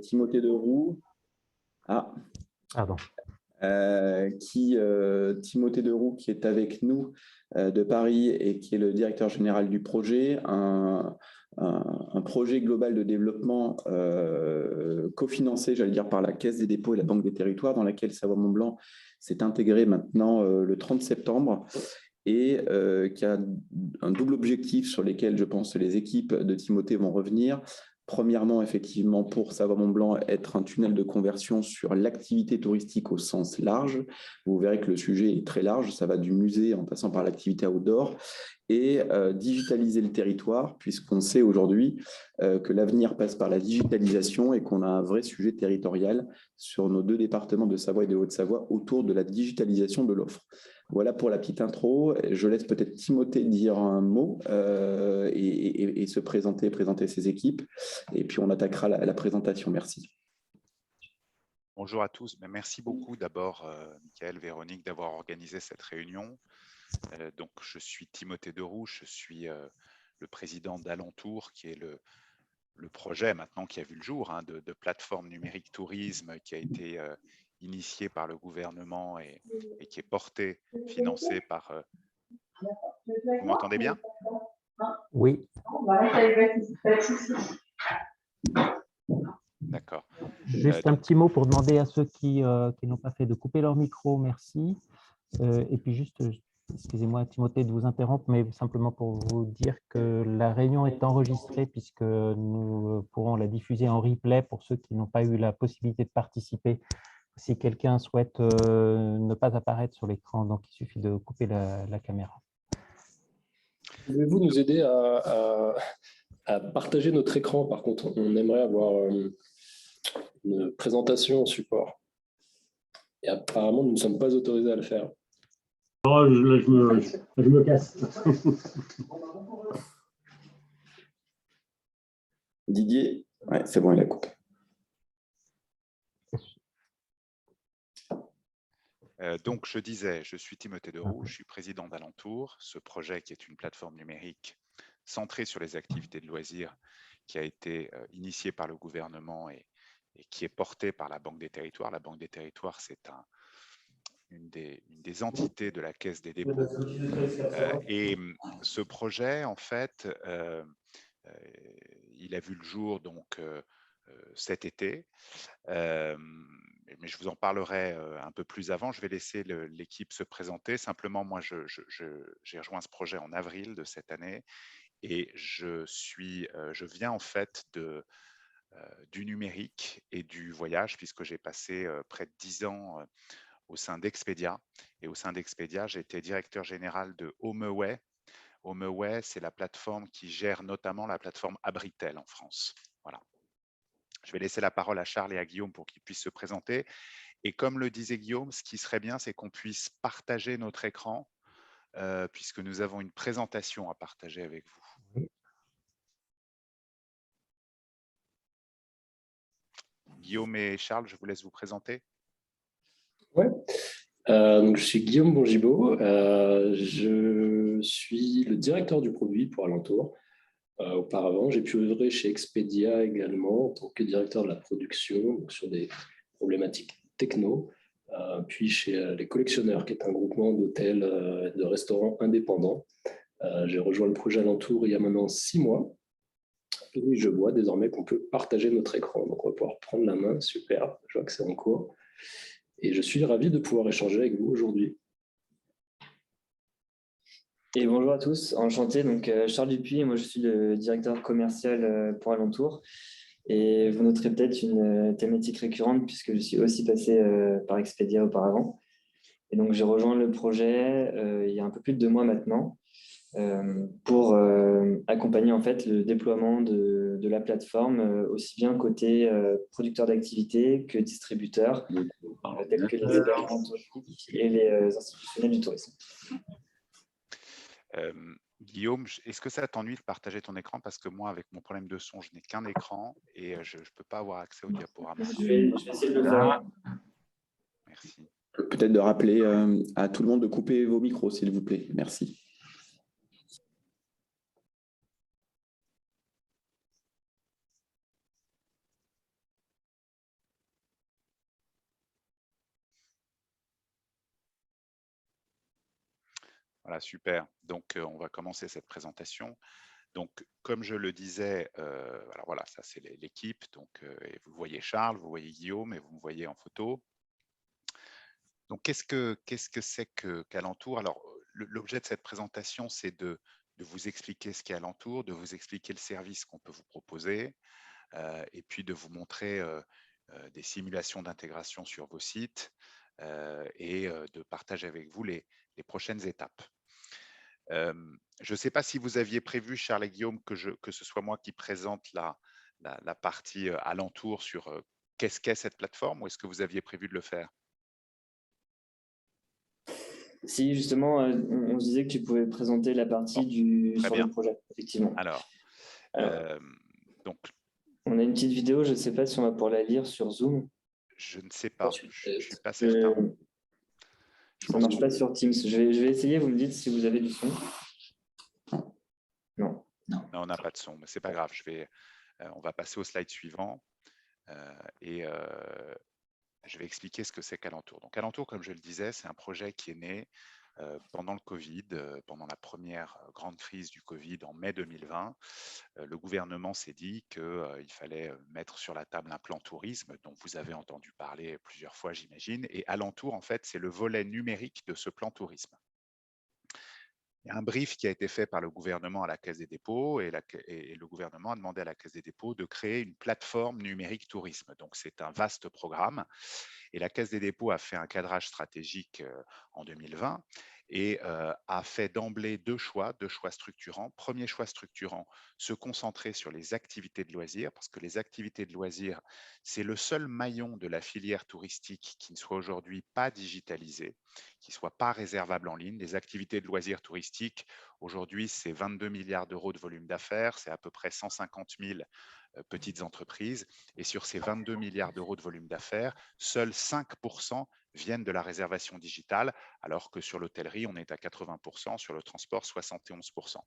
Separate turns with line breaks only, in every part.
Timothée Deroux. Ah.
Pardon.
Timothée Deroux, qui est avec nous de Paris et qui est le directeur général du projet, un projet global de développement cofinancé, j'allais dire, par la Caisse des dépôts et la Banque des territoires, dans laquelle Savoie-Mont-Blanc s'est intégré maintenant le 30 septembre et qui a un double objectif sur lesquels, je pense, les équipes de Timothée vont revenir. Premièrement, effectivement, pour Savoie-Mont-Blanc, être un tunnel de conversion sur l'activité touristique au sens large. Vous verrez que le sujet est très large, ça va du musée en passant par l'activité outdoor, et digitaliser le territoire, puisqu'on sait aujourd'hui que l'avenir passe par la digitalisation et qu'on a un vrai sujet territorial sur nos deux départements de Savoie et de Haute-Savoie autour de la digitalisation de l'offre. Voilà pour la petite intro. Je laisse peut-être Timothée dire un mot et se présenter ses équipes. Et puis, on attaquera la présentation. Merci.
Bonjour à tous. Merci beaucoup d'abord, Michael, Véronique, d'avoir organisé cette réunion. Donc, je suis Timothée Deroux, je suis le président d'Alentour, qui est le projet maintenant qui a vu le jour de plateforme numérique tourisme qui a été initié par le gouvernement et qui est porté, financé par... Vous m'entendez bien?
Oui.
D'accord.
Juste un petit mot pour demander à ceux qui n'ont pas fait de couper leur micro, merci. Et puis juste, excusez-moi Timothée de vous interrompre, mais simplement pour vous dire que la réunion est enregistrée puisque nous pourrons la diffuser en replay pour ceux qui n'ont pas eu la possibilité de participer. Si quelqu'un souhaite ne pas apparaître sur l'écran, donc il suffit de couper la caméra.
Pouvez-vous nous aider à partager notre écran? Par contre, on aimerait avoir une présentation en support. Et apparemment, nous ne sommes pas autorisés à le faire.
Oh, je me casse.
Didier? Ouais, c'est bon, il a coupé.
Donc, je disais, je suis Timothée Deroux, je suis président d'Alentour, ce projet qui est une plateforme numérique centrée sur les activités de loisirs qui a été initiée par le gouvernement et qui est portée par la Banque des territoires. La Banque des territoires, c'est une des entités de la Caisse des dépôts. Et ce projet, en fait, il a vu le jour donc cet été. Mais je vous en parlerai un peu plus avant. Je vais laisser l'équipe se présenter. Simplement, moi, j'ai rejoint ce projet en avril de cette année et je viens en fait du numérique et du voyage puisque j'ai passé près de 10 ans au sein d'Expedia. Et au sein d'Expedia, j'ai été directeur général de HomeAway. HomeAway, c'est la plateforme qui gère notamment la plateforme Abritel en France. Voilà. Je vais laisser la parole à Charles et à Guillaume pour qu'ils puissent se présenter. Et comme le disait Guillaume, ce qui serait bien, c'est qu'on puisse partager notre écran puisque nous avons une présentation à partager avec vous. Guillaume et Charles, je vous laisse vous présenter.
Oui. Donc, je suis Guillaume Bongibaud. Je suis le directeur du produit pour Alentour. Auparavant, j'ai pu œuvrer chez Expedia également en tant que directeur de la production, donc sur des problématiques techno, puis chez Les Collectionneurs, qui est un groupement d'hôtels et de restaurants indépendants. J'ai rejoint le projet Alentour il y a maintenant 6 mois. Et je vois désormais qu'on peut partager notre écran. Donc, on va pouvoir prendre la main. Super, je vois que c'est en cours. Et je suis ravi de pouvoir échanger avec vous aujourd'hui.
Et bonjour à tous, enchanté. Donc, Charles Dupuis, et moi je suis le directeur commercial pour Alentour. Et vous noterez peut-être une thématique récurrente puisque je suis aussi passé par Expedia auparavant. Et donc, j'ai rejoint le projet il y a un peu plus de 2 mois maintenant pour accompagner en fait le déploiement de la plateforme aussi bien côté producteur d'activités que distributeurs tels que les hébergements touristiques et les institutionnels du tourisme.
Guillaume, est-ce que ça t'ennuie de partager ton écran? Parce que moi, avec mon problème de son, je n'ai qu'un écran et je ne peux pas avoir accès au diaporama.
Je vais essayer de le faire.
Merci.
Peut-être de rappeler à tout le monde de couper vos micros, s'il vous plaît. Merci.
Voilà, super. Donc, on va commencer cette présentation. Donc, comme je le disais, alors voilà, ça c'est l'équipe. Donc, et vous voyez Charles, vous voyez Guillaume et vous me voyez en photo. Donc, qu'est-ce que c'est qu'Alentour? Alors, l'objet de cette présentation, c'est de vous expliquer ce qu'est Alentour, de vous expliquer le service qu'on peut vous proposer, et puis de vous montrer des simulations d'intégration sur vos sites et de partager avec vous les prochaines étapes. Je ne sais pas si vous aviez prévu, Charles et Guillaume, que ce soit moi qui présente la partie alentour sur qu'est-ce qu'est cette plateforme, ou est-ce que vous aviez prévu de le faire?
Si, justement, on se disait que tu pouvais présenter la partie
très
sur
bien.
le projet, effectivement.
Alors, donc,
on a une petite vidéo, je ne sais pas si on va pouvoir la lire sur Zoom.
je ne sais pas, je ne suis pas certain.
Ça ne marche pas sur Teams. Je vais essayer, vous me dites si vous avez du son. Non.
Non, on n'a pas de son, mais ce n'est pas grave. On va passer au slide suivant et je vais expliquer ce que c'est qu'Alentour. Donc, Alentour, comme je le disais, c'est un projet qui est né pendant le Covid, pendant la première grande crise du Covid en mai 2020. Le gouvernement s'est dit qu'il fallait mettre sur la table un plan tourisme dont vous avez entendu parler plusieurs fois, j'imagine. Et Alentour, en fait, c'est le volet numérique de ce plan tourisme. Il y a un brief qui a été fait par le gouvernement à la Caisse des dépôts et le gouvernement a demandé à la Caisse des dépôts de créer une plateforme numérique tourisme. Donc, c'est un vaste programme et la Caisse des dépôts a fait un cadrage stratégique en 2020 et a fait d'emblée deux choix structurants. Premier choix structurant, se concentrer sur les activités de loisirs, parce que les activités de loisirs, c'est le seul maillon de la filière touristique qui ne soit aujourd'hui pas digitalisé, qui ne soit pas réservable en ligne. Les activités de loisirs touristiques, aujourd'hui, c'est 22 milliards d'euros de volume d'affaires, c'est à peu près 150 000 petites entreprises. Et sur ces 22 milliards d'euros de volume d'affaires, seuls 5% viennent de la réservation digitale, alors que sur l'hôtellerie, on est à 80%, sur le transport, 71%.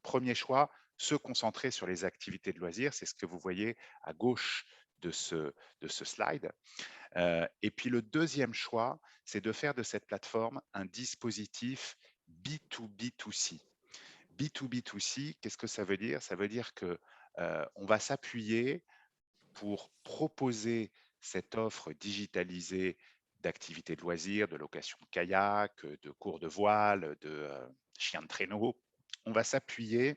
Premier choix, se concentrer sur les activités de loisirs, c'est ce que vous voyez à gauche de ce slide. Et puis le deuxième choix, c'est de faire de cette plateforme un dispositif B2B2C. B2B2C, qu'est-ce que ça veut dire? Ça veut dire que on va s'appuyer pour proposer cette offre digitalisée d'activités de loisirs, de location de kayak, de cours de voile, de chiens de traîneau. On va s'appuyer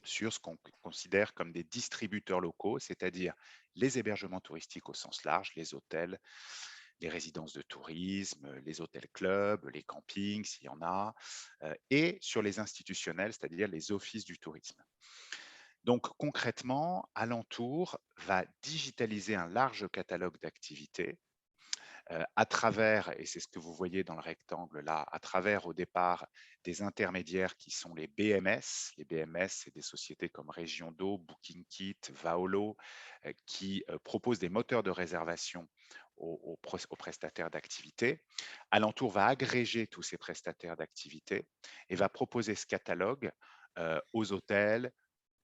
sur ce qu'on considère comme des distributeurs locaux, c'est-à-dire les hébergements touristiques au sens large, les hôtels, les résidences de tourisme, les hôtels clubs, les campings s'il y en a, et sur les institutionnels, c'est-à-dire les offices du tourisme. Donc concrètement, Alentour va digitaliser un large catalogue d'activités à travers, et c'est ce que vous voyez dans le rectangle là, à travers au départ des intermédiaires qui sont les BMS. Les BMS, c'est des sociétés comme Région d'eau, Booking Kit, Vaolo, qui proposent des moteurs de réservation aux prestataires d'activités. Alentour va agréger tous ces prestataires d'activités et va proposer ce catalogue aux hôtels,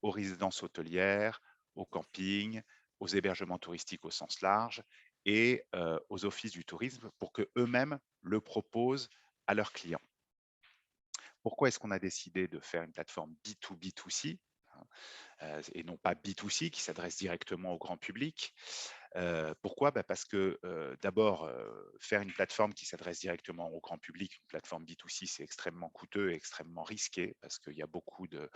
aux résidences hôtelières, aux campings, aux hébergements touristiques au sens large et aux offices du tourisme pour qu'eux-mêmes le proposent à leurs clients. Pourquoi est-ce qu'on a décidé de faire une plateforme B2B2C et non pas B2C qui s'adresse directement au grand public? Pourquoi? Parce que d'abord, faire une plateforme qui s'adresse directement au grand public, une plateforme B2C, c'est extrêmement coûteux et extrêmement risqué parce qu'il y a beaucoup de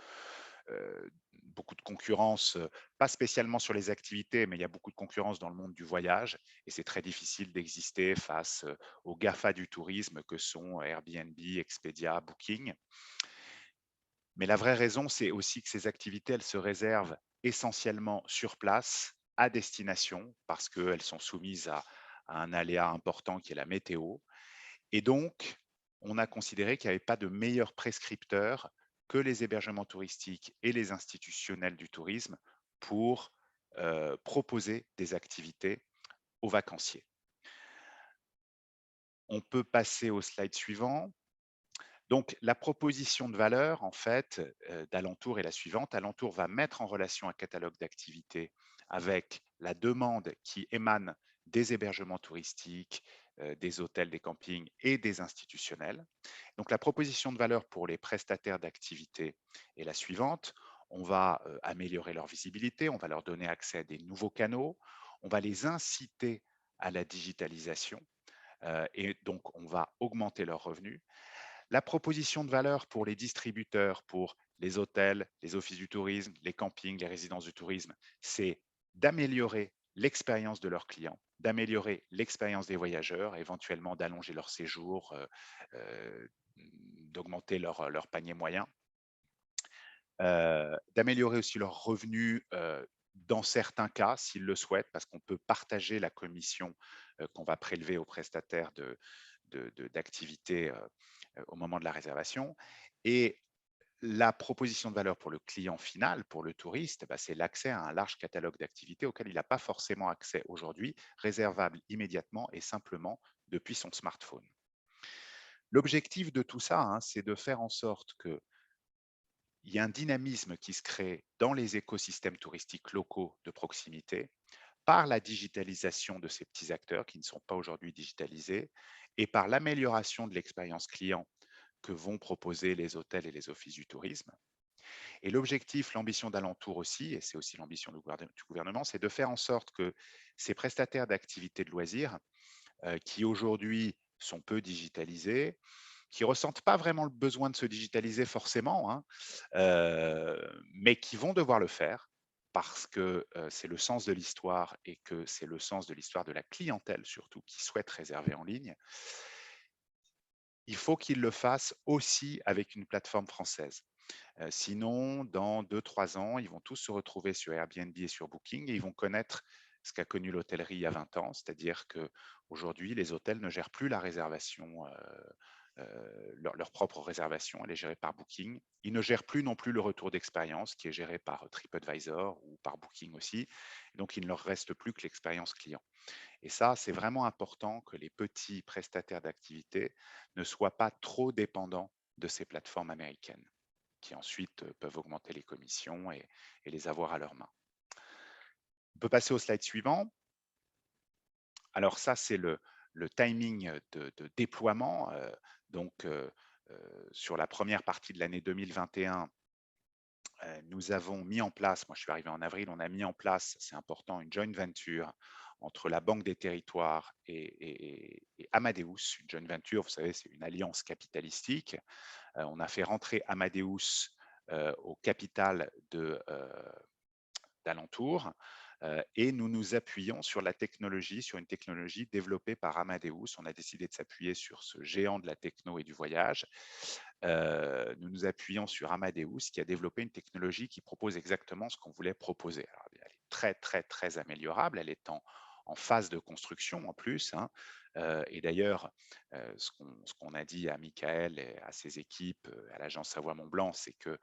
concurrence, pas spécialement sur les activités, mais il y a beaucoup de concurrence dans le monde du voyage et c'est très difficile d'exister face aux GAFA du tourisme que sont Airbnb, Expedia, Booking. Mais la vraie raison, c'est aussi que ces activités, elles se réservent essentiellement sur place, à destination, parce qu'elles sont soumises à un aléa important qui est la météo. Et donc, on a considéré qu'il n'y avait pas de meilleur prescripteur que les hébergements touristiques et les institutionnels du tourisme pour proposer des activités aux vacanciers. On peut passer au slide suivant. Donc, la proposition de valeur, en fait, d'Alentour est la suivante. Alentour va mettre en relation un catalogue d'activités avec la demande qui émane des hébergements touristiques, des hôtels, des campings et des institutionnels. Donc la proposition de valeur pour les prestataires d'activités est la suivante. On va améliorer leur visibilité, on va leur donner accès à des nouveaux canaux, on va les inciter à la digitalisation et donc on va augmenter leurs revenus. La proposition de valeur pour les distributeurs, pour les hôtels, les offices du tourisme, les campings, les résidences du tourisme, c'est d'améliorer l'expérience de leurs clients, d'améliorer l'expérience des voyageurs, éventuellement d'allonger leur séjour, d'augmenter leur panier moyen, d'améliorer aussi leurs revenus dans certains cas, s'ils le souhaitent, parce qu'on peut partager la commission qu'on va prélever aux prestataires d'activités au moment de la réservation. Et la proposition de valeur pour le client final, pour le touriste, c'est l'accès à un large catalogue d'activités auxquelles il n'a pas forcément accès aujourd'hui, réservable immédiatement et simplement depuis son smartphone. L'objectif de tout ça, c'est de faire en sorte qu'il y ait un dynamisme qui se crée dans les écosystèmes touristiques locaux de proximité par la digitalisation de ces petits acteurs qui ne sont pas aujourd'hui digitalisés et par l'amélioration de l'expérience client que vont proposer les hôtels et les offices du tourisme. Et l'objectif, l'ambition d'Alentour aussi, et c'est aussi l'ambition du gouvernement, c'est de faire en sorte que ces prestataires d'activités de loisirs, qui aujourd'hui sont peu digitalisés, qui ne ressentent pas vraiment le besoin de se digitaliser forcément, mais qui vont devoir le faire parce que c'est le sens de l'histoire et que c'est le sens de l'histoire de la clientèle surtout qui souhaite réserver en ligne. Il faut qu'ils le fassent aussi avec une plateforme française. Sinon, dans 2-3 ans, ils vont tous se retrouver sur Airbnb et sur Booking et ils vont connaître ce qu'a connu l'hôtellerie il y a 20 ans, c'est-à-dire qu'aujourd'hui, les hôtels ne gèrent plus la réservation, leur propre réservation, elle est gérée par Booking. Ils ne gèrent plus non plus le retour d'expérience qui est géré par TripAdvisor ou par Booking aussi. Donc, il ne leur reste plus que l'expérience client. Et ça, c'est vraiment important que les petits prestataires d'activités ne soient pas trop dépendants de ces plateformes américaines, qui ensuite peuvent augmenter les commissions et les avoir à leur main. On peut passer au slide suivant. Alors ça, c'est le timing de déploiement. Sur la première partie de l'année 2021, nous avons mis en place, moi je suis arrivé en avril, on a mis en place, c'est important, une joint venture entre la Banque des Territoires et Amadeus. Une joint venture, vous savez, c'est une alliance capitalistique. On a fait rentrer Amadeus au capital d'Alentour et nous nous appuyons sur la technologie, sur une technologie développée par Amadeus. On a décidé de s'appuyer sur ce géant de la techno et du voyage. Nous nous appuyons sur Amadeus qui a développé une technologie qui propose exactement ce qu'on voulait proposer. Alors, elle est très, très, très améliorable. Elle est en phase de construction en plus. Et d'ailleurs, ce qu'on a dit à Michael et à ses équipes, à l'agence Savoie-Mont-Blanc, c'est que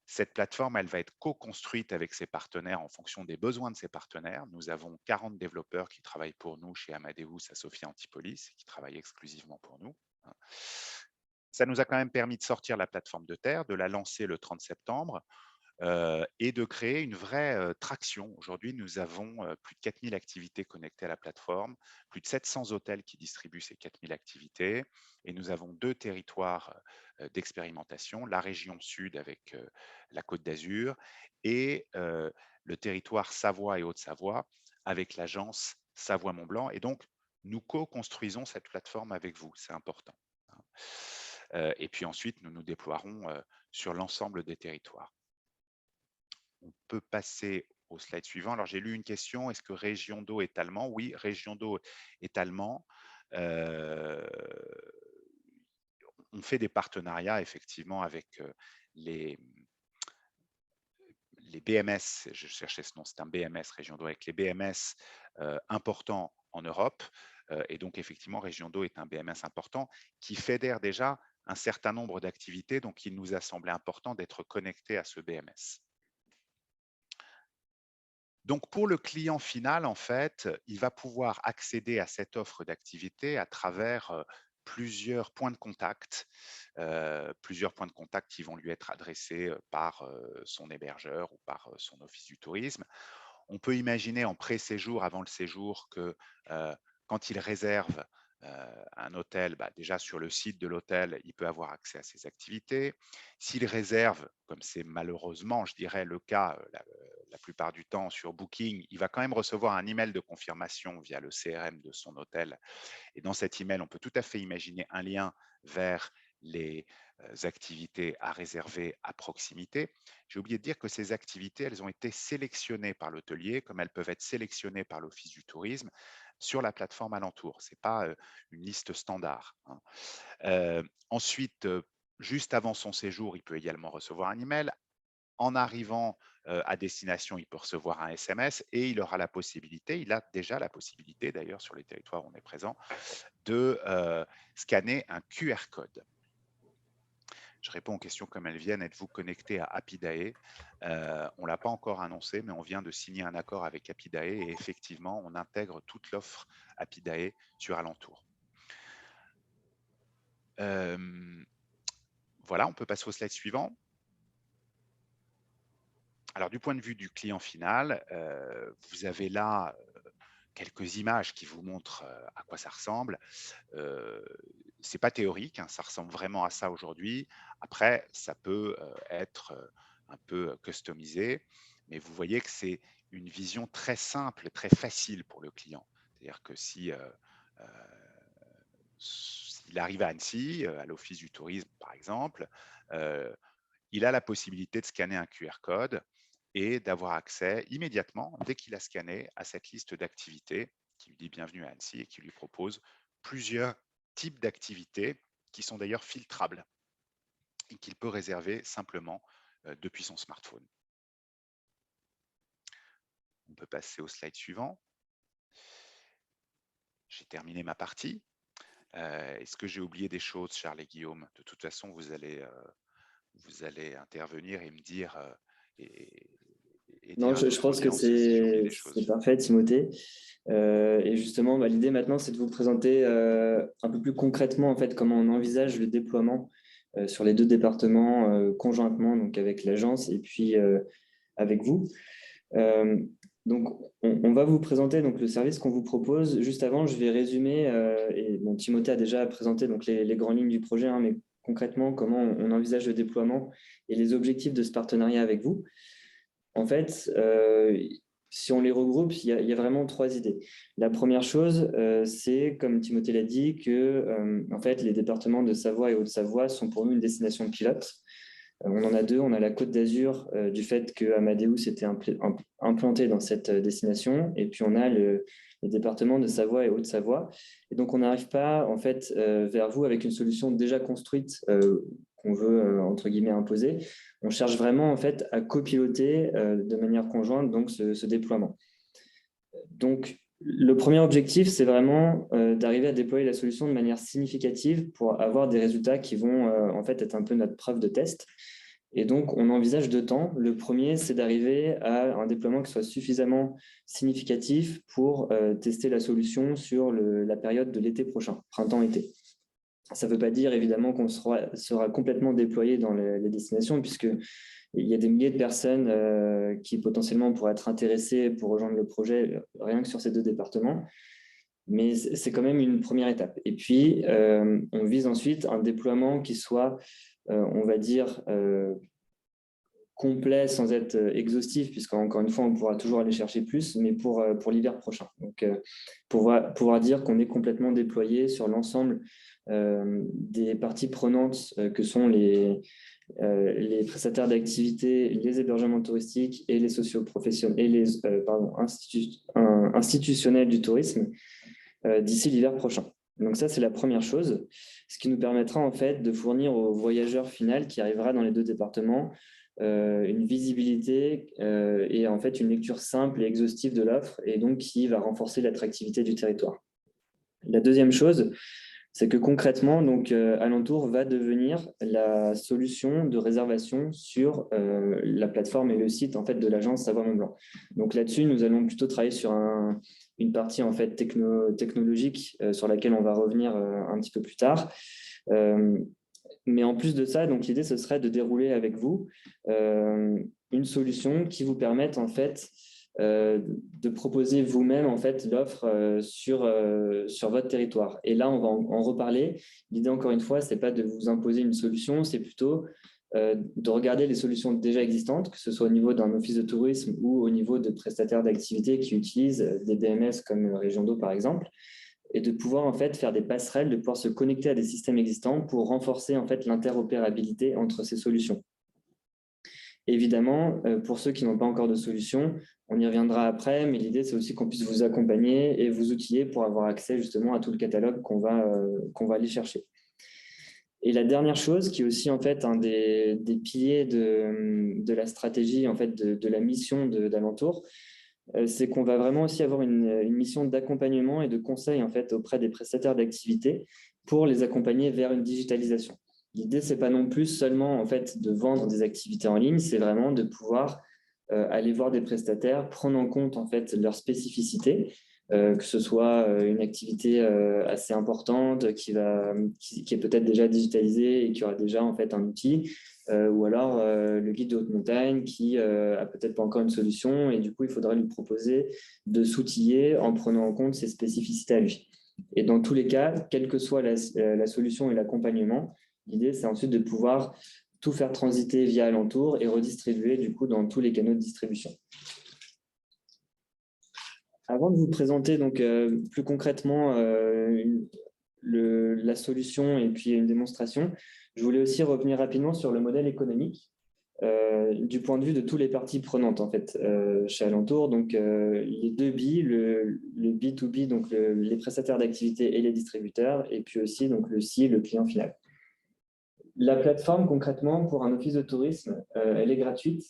cette plateforme, elle va être co-construite avec ses partenaires en fonction des besoins de ses partenaires. Nous avons 40 développeurs qui travaillent pour nous chez Amadeus à Sophia Antipolis, qui travaillent exclusivement pour nous. Ça nous a quand même permis de sortir la plateforme de terre, de la lancer le 30 septembre et de créer une vraie traction. Aujourd'hui, nous avons plus de 4000 activités connectées à la plateforme, plus de 700 hôtels qui distribuent ces 4000 activités et nous avons 2 territoires d'expérimentation, la région sud avec la Côte d'Azur et le territoire Savoie et Haute-Savoie avec l'agence Savoie-Mont-Blanc. Et donc, nous co-construisons cette plateforme avec vous, c'est important. Et puis ensuite, nous nous déploierons sur l'ensemble des territoires. On peut passer au slide suivant. Alors, j'ai lu une question, est-ce que Région d'eau est allemand? Oui, Région d'eau est allemand. On fait des partenariats effectivement avec les BMS, je cherchais ce nom, c'est un BMS, Région d'eau, avec les BMS importants en Europe. Et donc, effectivement, Région d'eau est un BMS important qui fédère déjà un certain nombre d'activités. Donc, il nous a semblé important d'être connecté à ce BMS. Donc, pour le client final, en fait, il va pouvoir accéder à cette offre d'activité à travers plusieurs points de contact qui vont lui être adressés par son hébergeur ou par son office du tourisme. On peut imaginer en pré-séjour, avant le séjour, que quand il réserve un hôtel, déjà sur le site de l'hôtel, il peut avoir accès à ces activités. S'il réserve, comme c'est malheureusement, je dirais, le cas la plupart du temps sur Booking, il va quand même recevoir un email de confirmation via le CRM de son hôtel. Et dans cet email, on peut tout à fait imaginer un lien vers les activités à réserver à proximité. J'ai oublié de dire que ces activités, elles ont été sélectionnées par l'hôtelier, comme elles peuvent être sélectionnées par l'Office du tourisme sur la plateforme alentour. Ce n'est pas une liste standard. Ensuite, juste avant son séjour, il peut également recevoir un email. En arrivant à destination, il peut recevoir un SMS et il aura la possibilité, il a déjà la possibilité d'ailleurs sur les territoires où on est présent, de scanner un QR code. Je réponds aux questions comme elles viennent. Êtes-vous connecté à Apidae? On ne l'a pas encore annoncé, mais on vient de signer un accord avec Apidae et effectivement, on intègre toute l'offre Apidae sur Alentour. Voilà, on peut passer au slide suivant. Alors, du point de vue du client final, vous avez là quelques images qui vous montrent à quoi ça ressemble. Ce n'est pas théorique, hein, ça ressemble vraiment à ça aujourd'hui. Après, ça peut être un peu customisé, mais vous voyez que c'est une vision très simple, très facile pour le client. C'est-à-dire que s'il arrive à Annecy, à l'Office du tourisme par exemple, il a la possibilité de scanner un QR code et d'avoir accès immédiatement, dès qu'il a scanné, à cette liste d'activités qui lui dit bienvenue à Annecy et qui lui propose plusieurs types d'activités qui sont d'ailleurs filtrables et qu'il peut réserver simplement depuis son smartphone. On peut passer au slide suivant. J'ai terminé ma partie. Est-ce que j'ai oublié des choses, Charles et Guillaume? De toute façon, vous allez intervenir et me dire
Non, je pense que c'est parfait, Timothée. Et justement, l'idée maintenant, c'est de vous présenter un peu plus concrètement en fait, comment on envisage le déploiement sur les deux départements conjointement, donc avec l'agence et puis avec vous. Donc, on va vous présenter donc, le service qu'on vous propose. Juste avant, je vais résumer, et bon, Timothée a déjà présenté donc, les grandes lignes du projet, hein, mais concrètement, comment on envisage le déploiement et les objectifs de ce partenariat avec vous. En fait, si on les regroupe, il y a vraiment trois idées. La première chose, c'est, comme Timothée l'a dit, que en fait, les départements de Savoie et Haute-Savoie sont pour nous une destination pilote. On en a deux. On a la Côte d'Azur du fait que Amadeus était implanté dans cette destination. Et puis, on a les départements de Savoie et Haute-Savoie. Et donc, on n'arrive pas en fait, vers vous avec une solution déjà construite qu'on veut, entre guillemets, imposer. On cherche vraiment en fait, à copiloter de manière conjointe donc, ce déploiement. Donc, le premier objectif, c'est vraiment d'arriver à déployer la solution de manière significative pour avoir des résultats qui vont en fait être un peu notre preuve de test. Et donc, on envisage deux temps. Le premier, c'est d'arriver à un déploiement qui soit suffisamment significatif pour tester la solution sur la période de l'été prochain, printemps-été. Ça ne veut pas dire évidemment qu'on sera complètement déployé dans les destinations, puisque il y a des milliers de personnes qui potentiellement pourraient être intéressées pour rejoindre le projet rien que sur ces deux départements. Mais c'est quand même une première étape. Et puis, on vise ensuite un déploiement qui soit, on va dire, complet sans être exhaustif, puisqu'encore une fois, on pourra toujours aller chercher plus, mais pour l'hiver prochain. Donc, pouvoir dire qu'on est complètement déployé sur l'ensemble des parties prenantes que sont les prestataires d'activités, les hébergements touristiques et les socioprofessionnels et les institutionnels du tourisme d'ici l'hiver prochain. Donc ça, c'est la première chose, ce qui nous permettra en fait de fournir au voyageur final qui arrivera dans les deux départements une visibilité et en fait une lecture simple et exhaustive de l'offre et donc qui va renforcer l'attractivité du territoire. La deuxième chose, c'est que concrètement, donc, Alentour va devenir la solution de réservation sur la plateforme et le site en fait, de l'agence Savoie-Mont-Blanc. Donc là-dessus, nous allons plutôt travailler sur une partie en fait, technologique sur laquelle on va revenir un petit peu plus tard. Mais en plus de ça, donc l'idée, ce serait de dérouler avec vous une solution qui vous permette en fait de proposer vous-même en fait l'offre sur votre territoire. Et là, on va en reparler. L'idée, encore une fois, c'est pas de vous imposer une solution, c'est plutôt de regarder les solutions déjà existantes, que ce soit au niveau d'un office de tourisme ou au niveau de prestataires d'activités qui utilisent des DMS comme Région d'eau, par exemple, et de pouvoir en fait faire des passerelles, de pouvoir se connecter à des systèmes existants pour renforcer en fait l'interopérabilité entre ces solutions. Évidemment, pour ceux qui n'ont pas encore de solution, on y reviendra après, mais l'idée, c'est aussi qu'on puisse vous accompagner et vous outiller pour avoir accès justement à tout le catalogue qu'on va aller chercher. Et la dernière chose, qui est aussi en fait un des piliers de la stratégie, en fait, de la mission d'Alentour, c'est qu'on va vraiment aussi avoir une mission d'accompagnement et de conseil en fait, auprès des prestataires d'activités pour les accompagner vers une digitalisation. L'idée, ce n'est pas non plus seulement en fait, de vendre des activités en ligne, c'est vraiment de pouvoir aller voir des prestataires, prendre en compte en fait, leurs spécificités, que ce soit une activité assez importante qui est peut-être déjà digitalisée et qui aura déjà en fait, un outil, ou alors le guide de haute montagne qui a peut-être pas encore une solution et du coup, il faudra lui proposer de s'outiller en prenant en compte ses spécificités à lui. Et dans tous les cas, quelle que soit la solution et l'accompagnement, l'idée, c'est ensuite de pouvoir tout faire transiter via Alentour et redistribuer du coup dans tous les canaux de distribution. Avant de vous présenter donc plus concrètement la solution et puis une démonstration, je voulais aussi revenir rapidement sur le modèle économique du point de vue de toutes les parties prenantes en fait chez Alentour. Donc les deux B, le B2B, donc les prestataires d'activité et les distributeurs, et puis aussi donc le C, le client final. La plateforme, concrètement, pour un office de tourisme, elle est gratuite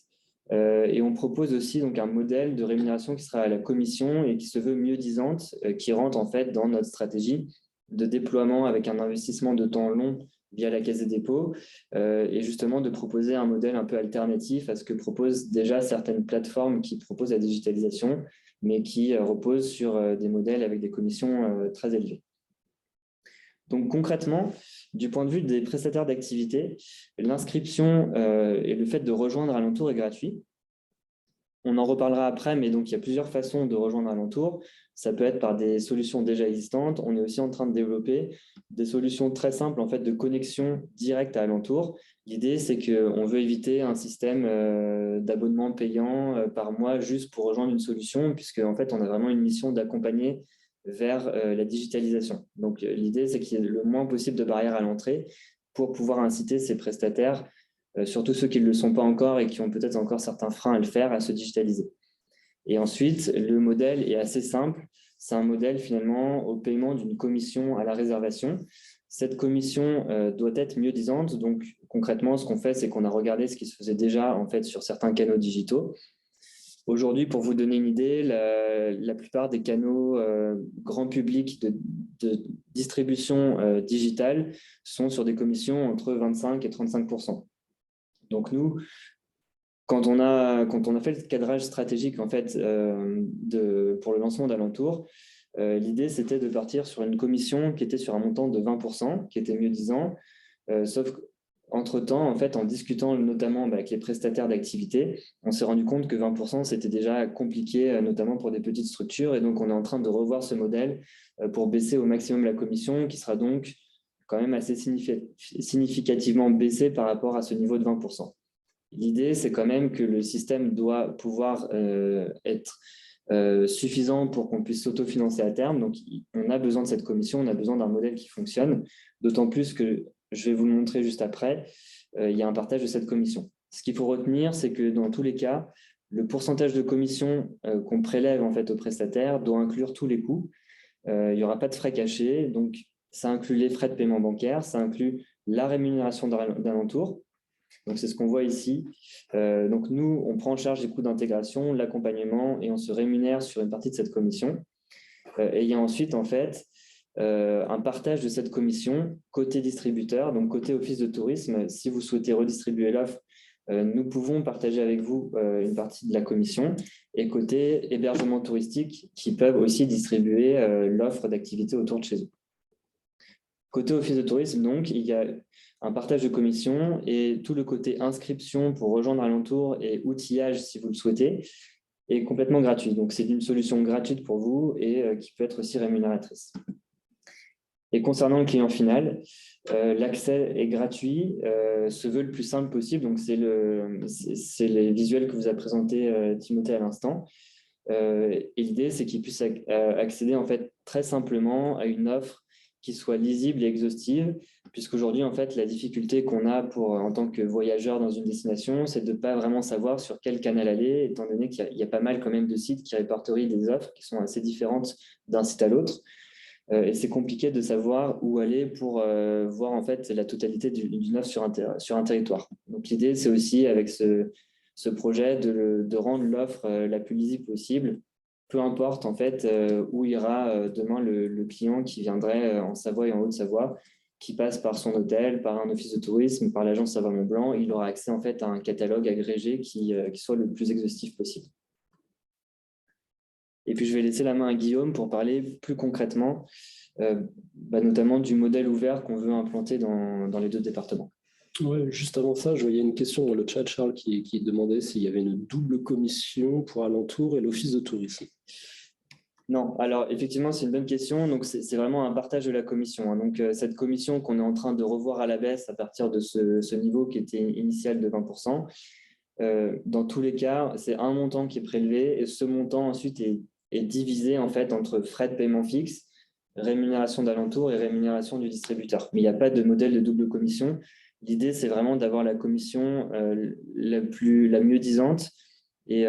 et on propose aussi donc, un modèle de rémunération qui sera à la commission et qui se veut mieux-disante, qui rentre en fait dans notre stratégie de déploiement avec un investissement de temps long via la Caisse des dépôts et justement de proposer un modèle un peu alternatif à ce que proposent déjà certaines plateformes qui proposent la digitalisation, mais qui reposent sur des modèles avec des commissions très élevées. Donc concrètement, du point de vue des prestataires d'activité, l'inscription et le fait de rejoindre Alentour est gratuit. On en reparlera après, mais donc il y a plusieurs façons de rejoindre Alentour. Ça peut être par des solutions déjà existantes. On est aussi en train de développer des solutions très simples en fait, de connexion directe à Alentour. L'idée, c'est qu'on veut éviter un système d'abonnement payant par mois juste pour rejoindre une solution, puisque en fait, on a vraiment une mission d'accompagner vers la digitalisation. Donc, l'idée, c'est qu'il y ait le moins possible de barrières à l'entrée pour pouvoir inciter ces prestataires, surtout ceux qui ne le sont pas encore et qui ont peut-être encore certains freins à le faire, à se digitaliser. Et ensuite, le modèle est assez simple. C'est un modèle finalement au paiement d'une commission à la réservation. Cette commission doit être mieux-disante. Donc, concrètement, ce qu'on fait, c'est qu'on a regardé ce qui se faisait déjà en fait, sur certains canaux digitaux. Aujourd'hui, pour vous donner une idée, la plupart des canaux grand public de distribution digitale sont sur des commissions entre 25 et 35%. Donc nous, quand on a fait le cadrage stratégique en fait, pour le lancement d'Alentour, l'idée c'était de partir sur une commission qui était sur un montant de 20%, qui était mieux-disant, sauf qu'entre-temps, en fait, en discutant notamment avec les prestataires d'activité, on s'est rendu compte que 20%, c'était déjà compliqué, notamment pour des petites structures. Et donc, on est en train de revoir ce modèle pour baisser au maximum la commission, qui sera donc quand même assez significativement baissée par rapport à ce niveau de 20%. L'idée, c'est quand même que le système doit pouvoir être suffisant pour qu'on puisse s'autofinancer à terme. Donc, on a besoin de cette commission, on a besoin d'un modèle qui fonctionne, d'autant plus que je vais vous le montrer juste après, il y a un partage de cette commission. Ce qu'il faut retenir, c'est que dans tous les cas, le pourcentage de commission qu'on prélève en fait, aux prestataires doit inclure tous les coûts. Il n'y aura pas de frais cachés, donc ça inclut les frais de paiement bancaire, ça inclut la rémunération d'Alentour. Donc, c'est ce qu'on voit ici. Donc, nous, on prend en charge les coûts d'intégration, l'accompagnement et on se rémunère sur une partie de cette commission. Et il y a ensuite, en fait, un partage de cette commission côté distributeur, donc côté office de tourisme. Si vous souhaitez redistribuer l'offre, nous pouvons partager avec vous une partie de la commission et côté hébergement touristique qui peuvent aussi distribuer l'offre d'activité autour de chez eux. Côté office de tourisme, donc, il y a un partage de commission et tout le côté inscription pour rejoindre Alentour et outillage si vous le souhaitez est complètement gratuit. Donc, c'est une solution gratuite pour vous et qui peut être aussi rémunératrice. Et concernant le client final, l'accès est gratuit, se veut le plus simple possible. Donc, c'est les visuels que vous a présenté Timothée à l'instant. Et l'idée, c'est qu'il puisse accéder en fait très simplement à une offre qui soit lisible et exhaustive, puisqu'aujourd'hui, en fait, la difficulté qu'on a en tant que voyageur dans une destination, c'est de ne pas vraiment savoir sur quel canal aller, étant donné qu'il y a pas mal quand même de sites qui répertorient des offres qui sont assez différentes d'un site à l'autre. Et c'est compliqué de savoir où aller pour voir en fait la totalité d'une offre sur un territoire. Donc l'idée, c'est aussi avec ce projet de rendre l'offre la plus lisible possible, peu importe en fait où ira demain le client qui viendrait en Savoie et en Haute-Savoie, qui passe par son hôtel, par un office de tourisme, par l'agence Savoie Mont Blanc, il aura accès en fait à un catalogue agrégé qui soit le plus exhaustif possible. Et puis je vais laisser la main à Guillaume pour parler plus concrètement, notamment du modèle ouvert qu'on veut implanter dans les 2 départements.
Ouais, juste avant ça, je voyais une question dans le chat, Charles, qui demandait s'il y avait une double commission pour Alentour et l'Office de tourisme.
Non, alors effectivement, c'est une bonne question. Donc, c'est vraiment un partage de la commission, hein. Donc, cette commission qu'on est en train de revoir à la baisse à partir de ce niveau qui était initial de 20%, dans tous les cas, c'est un montant qui est prélevé et ce montant ensuite est divisé en fait entre frais de paiement fixe, rémunération d'Alentour et rémunération du distributeur. Mais il n'y a pas de modèle de double commission. L'idée, c'est vraiment d'avoir la commission la mieux disante et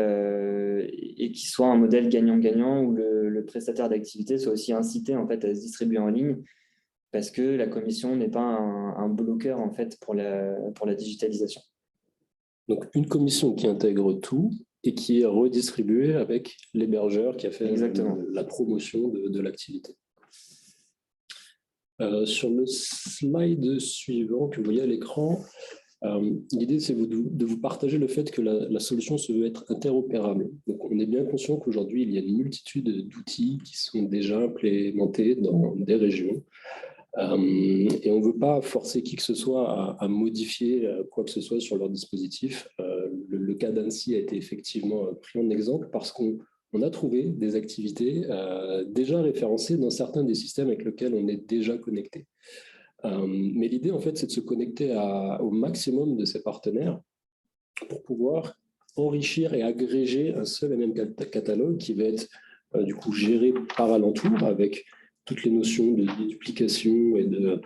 qui soit un modèle gagnant-gagnant où le prestataire d'activité soit aussi incité en fait, à se distribuer en ligne parce que la commission n'est pas un bloqueur en fait, pour la digitalisation.
Donc, une commission qui intègre tout et qui est redistribuée avec l'hébergeur qui a fait la promotion de l'activité. Sur le slide suivant que vous voyez à l'écran, l'idée, c'est de vous partager le fait que la solution se veut être interopérable. Donc, on est bien conscient qu'aujourd'hui, il y a une multitude d'outils qui sont déjà implémentés dans des régions. Et on ne veut pas forcer qui que ce soit à modifier quoi que ce soit sur leur dispositif. Le cas d'Annecy a été effectivement pris en exemple parce qu'on a trouvé des activités déjà référencées dans certains des systèmes avec lesquels on est déjà connecté. Mais l'idée, en fait, c'est de se connecter au maximum de ces partenaires pour pouvoir enrichir et agréger un seul et même catalogue qui va être du coup géré par Alentour avec toutes les notions de déduplication et de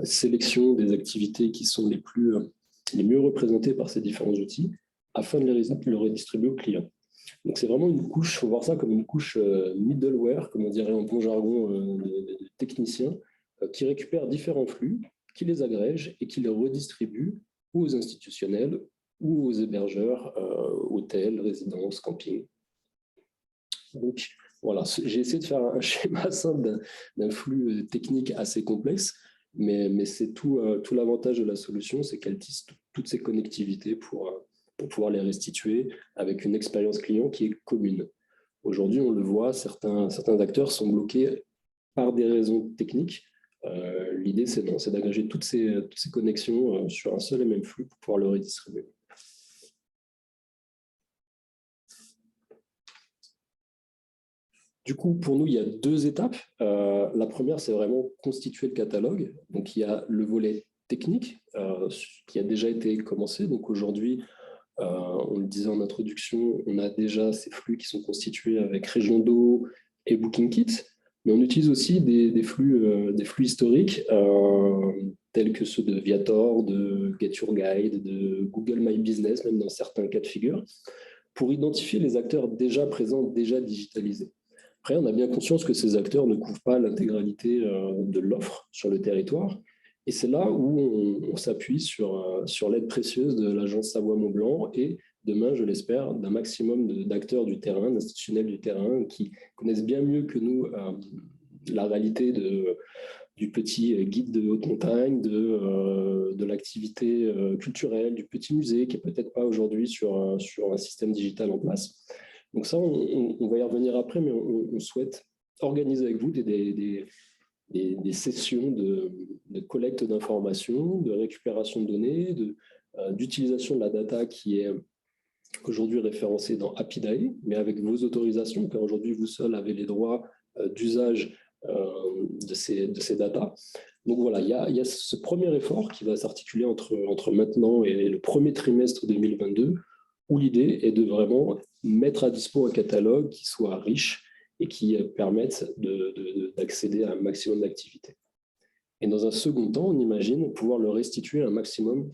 sélection des activités qui sont les mieux représentées par ces différents outils afin de le redistribuer aux clients. Donc, c'est vraiment une couche, il faut voir ça comme une couche middleware, comme on dirait en bon jargon de technicien, qui récupère différents flux, qui les agrège et qui les redistribue ou aux institutionnels ou aux hébergeurs, hôtels, résidences, campings. Donc, voilà, j'ai essayé de faire un schéma simple d'un flux technique assez complexe, mais c'est tout l'avantage de la solution, c'est qu'elle tisse toutes ces connectivités pour pouvoir les restituer avec une expérience client qui est commune. Aujourd'hui, on le voit, certains acteurs sont bloqués par des raisons techniques. L'idée, c'est d'agréger toutes ces connexions sur un seul et même flux pour pouvoir le redistribuer. Du coup, pour nous, il y a 2 étapes. La première, c'est vraiment constituer le catalogue. Donc, il y a le volet technique qui a déjà été commencé. Donc, aujourd'hui, on le disait en introduction, on a déjà ces flux qui sont constitués avec Regiondo et BookingKit, mais on utilise aussi des flux historiques tels que ceux de Viator, de Get Your Guide, de Google My Business, même dans certains cas de figure, pour identifier les acteurs déjà présents, déjà digitalisés. Après, on a bien conscience que ces acteurs ne couvrent pas l'intégralité de l'offre sur le territoire. Et c'est là où on s'appuie sur l'aide précieuse de l'agence Savoie Mont Blanc et demain, je l'espère, d'un maximum d'acteurs du terrain, d'institutionnels du terrain qui connaissent bien mieux que nous la réalité du petit guide de haute montagne, de l'activité culturelle, du petit musée qui n'est peut-être pas aujourd'hui sur un système digital en place. Donc ça, on va y revenir après, mais on souhaite organiser avec vous des sessions de collecte d'informations, de récupération de données, d'utilisation de la data qui est aujourd'hui référencés dans Apidae, mais avec vos autorisations, car aujourd'hui, vous seul avez les droits d'usage de ces datas. Donc voilà, il y a ce premier effort qui va s'articuler entre maintenant et le premier trimestre 2022, où l'idée est de vraiment mettre à dispo un catalogue qui soit riche et qui permette d'accéder à un maximum d'activités. Et dans un second temps, on imagine pouvoir le restituer à un maximum